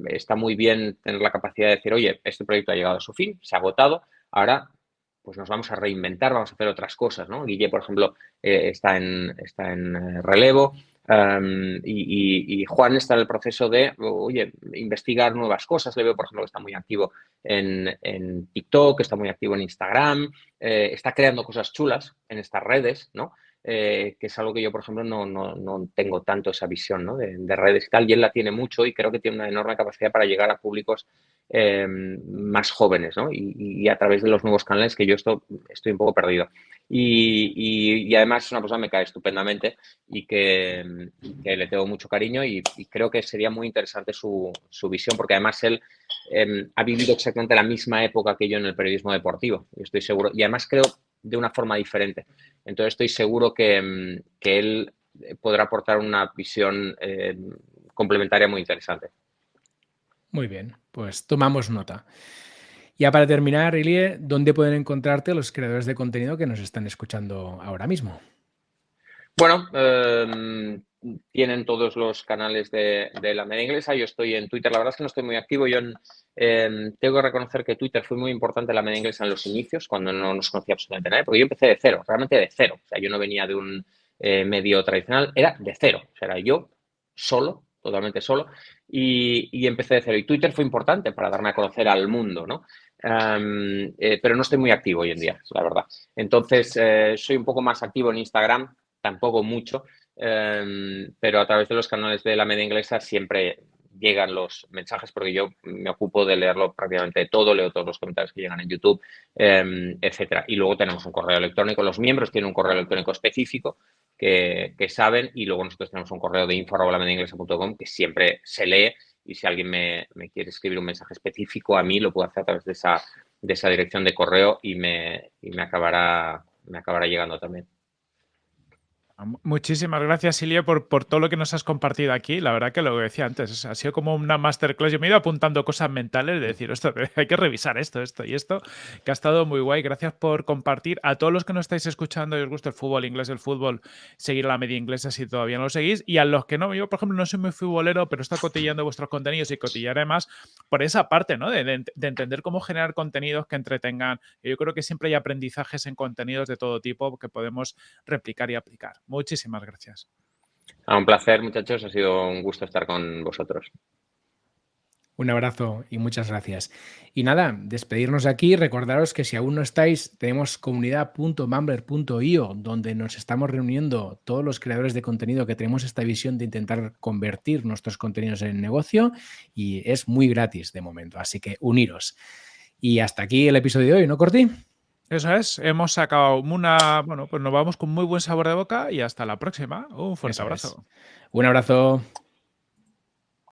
está muy bien tener la capacidad de decir, oye, este proyecto ha llegado a su fin, se ha agotado, ahora pues nos vamos a reinventar, vamos a hacer otras cosas, ¿no? Guille, por ejemplo, está en relevo. Y Juan está en el proceso de, oye, investigar nuevas cosas. Le veo, por ejemplo, que está muy activo en TikTok, está muy activo en Instagram, está creando cosas chulas en estas redes, ¿no? Que es algo que yo, por ejemplo, no tengo tanto esa visión, ¿no? de redes y tal, y él la tiene mucho y creo que tiene una enorme capacidad para llegar a públicos más jóvenes, ¿no? Y a través de los nuevos canales que yo estoy un poco perdido. Y además es una persona que me cae estupendamente y que le tengo mucho cariño y creo que sería muy interesante su visión, porque además él ha vivido exactamente la misma época que yo en el periodismo deportivo, estoy seguro, y además creo de una forma diferente. Entonces estoy seguro que él podrá aportar una visión complementaria muy interesante. Muy bien, pues tomamos nota. Ya para terminar, Ilie, ¿dónde pueden encontrarte los creadores de contenido que nos están escuchando ahora mismo? Bueno, tienen todos los canales de la media inglesa. Yo estoy en Twitter. La verdad es que no estoy muy activo. Yo tengo que reconocer que Twitter fue muy importante en la media inglesa en los inicios, cuando no nos conocía absolutamente nadie, porque yo empecé de cero, realmente de cero. O sea, yo no venía de un medio tradicional, era de cero. O sea, era yo solo, totalmente solo, y empecé de cero. Y Twitter fue importante para darme a conocer al mundo, ¿no? Pero no estoy muy activo hoy en día, la verdad. Entonces, soy un poco más activo en Instagram, tampoco mucho, pero a través de los canales de la media inglesa siempre llegan los mensajes, porque yo me ocupo de leerlo prácticamente todo, leo todos los comentarios que llegan en YouTube, etcétera. Y luego tenemos un correo electrónico, los miembros tienen un correo electrónico específico que saben, y luego nosotros tenemos un correo de info@mediainglesa.com que siempre se lee, y si alguien me quiere escribir un mensaje específico a mí, lo puedo hacer a través de esa dirección de correo y me acabará llegando también. Muchísimas gracias, Ilie, por todo lo que nos has compartido aquí. La verdad que lo que decía antes, ha sido como una masterclass. Yo me he ido apuntando cosas mentales de decir, esto, hay que revisar esto y esto, que ha estado muy guay. Gracias por compartir. A todos los que nos estáis escuchando y os gusta el fútbol inglés, el fútbol, seguir a la media inglesa si todavía no lo seguís. Y a los que no, yo, por ejemplo, no soy muy futbolero, pero estoy cotillando vuestros contenidos y cotillaré más por esa parte, ¿no? De entender cómo generar contenidos que entretengan. Yo creo que siempre hay aprendizajes en contenidos de todo tipo que podemos replicar y aplicar. Muchísimas gracias. Un placer, muchachos. Ha sido un gusto estar con vosotros. Un abrazo y muchas gracias. Y nada, despedirnos de aquí. Recordaros que si aún no estáis, tenemos comunidad.mumbler.io, donde nos estamos reuniendo todos los creadores de contenido que tenemos esta visión de intentar convertir nuestros contenidos en negocio, y es muy gratis de momento. Así que uniros. Y hasta aquí el episodio de hoy, ¿no, Corti? Eso es, hemos sacado bueno, pues nos vamos con muy buen sabor de boca y hasta la próxima. Un fuerte Eso abrazo. es. Un abrazo.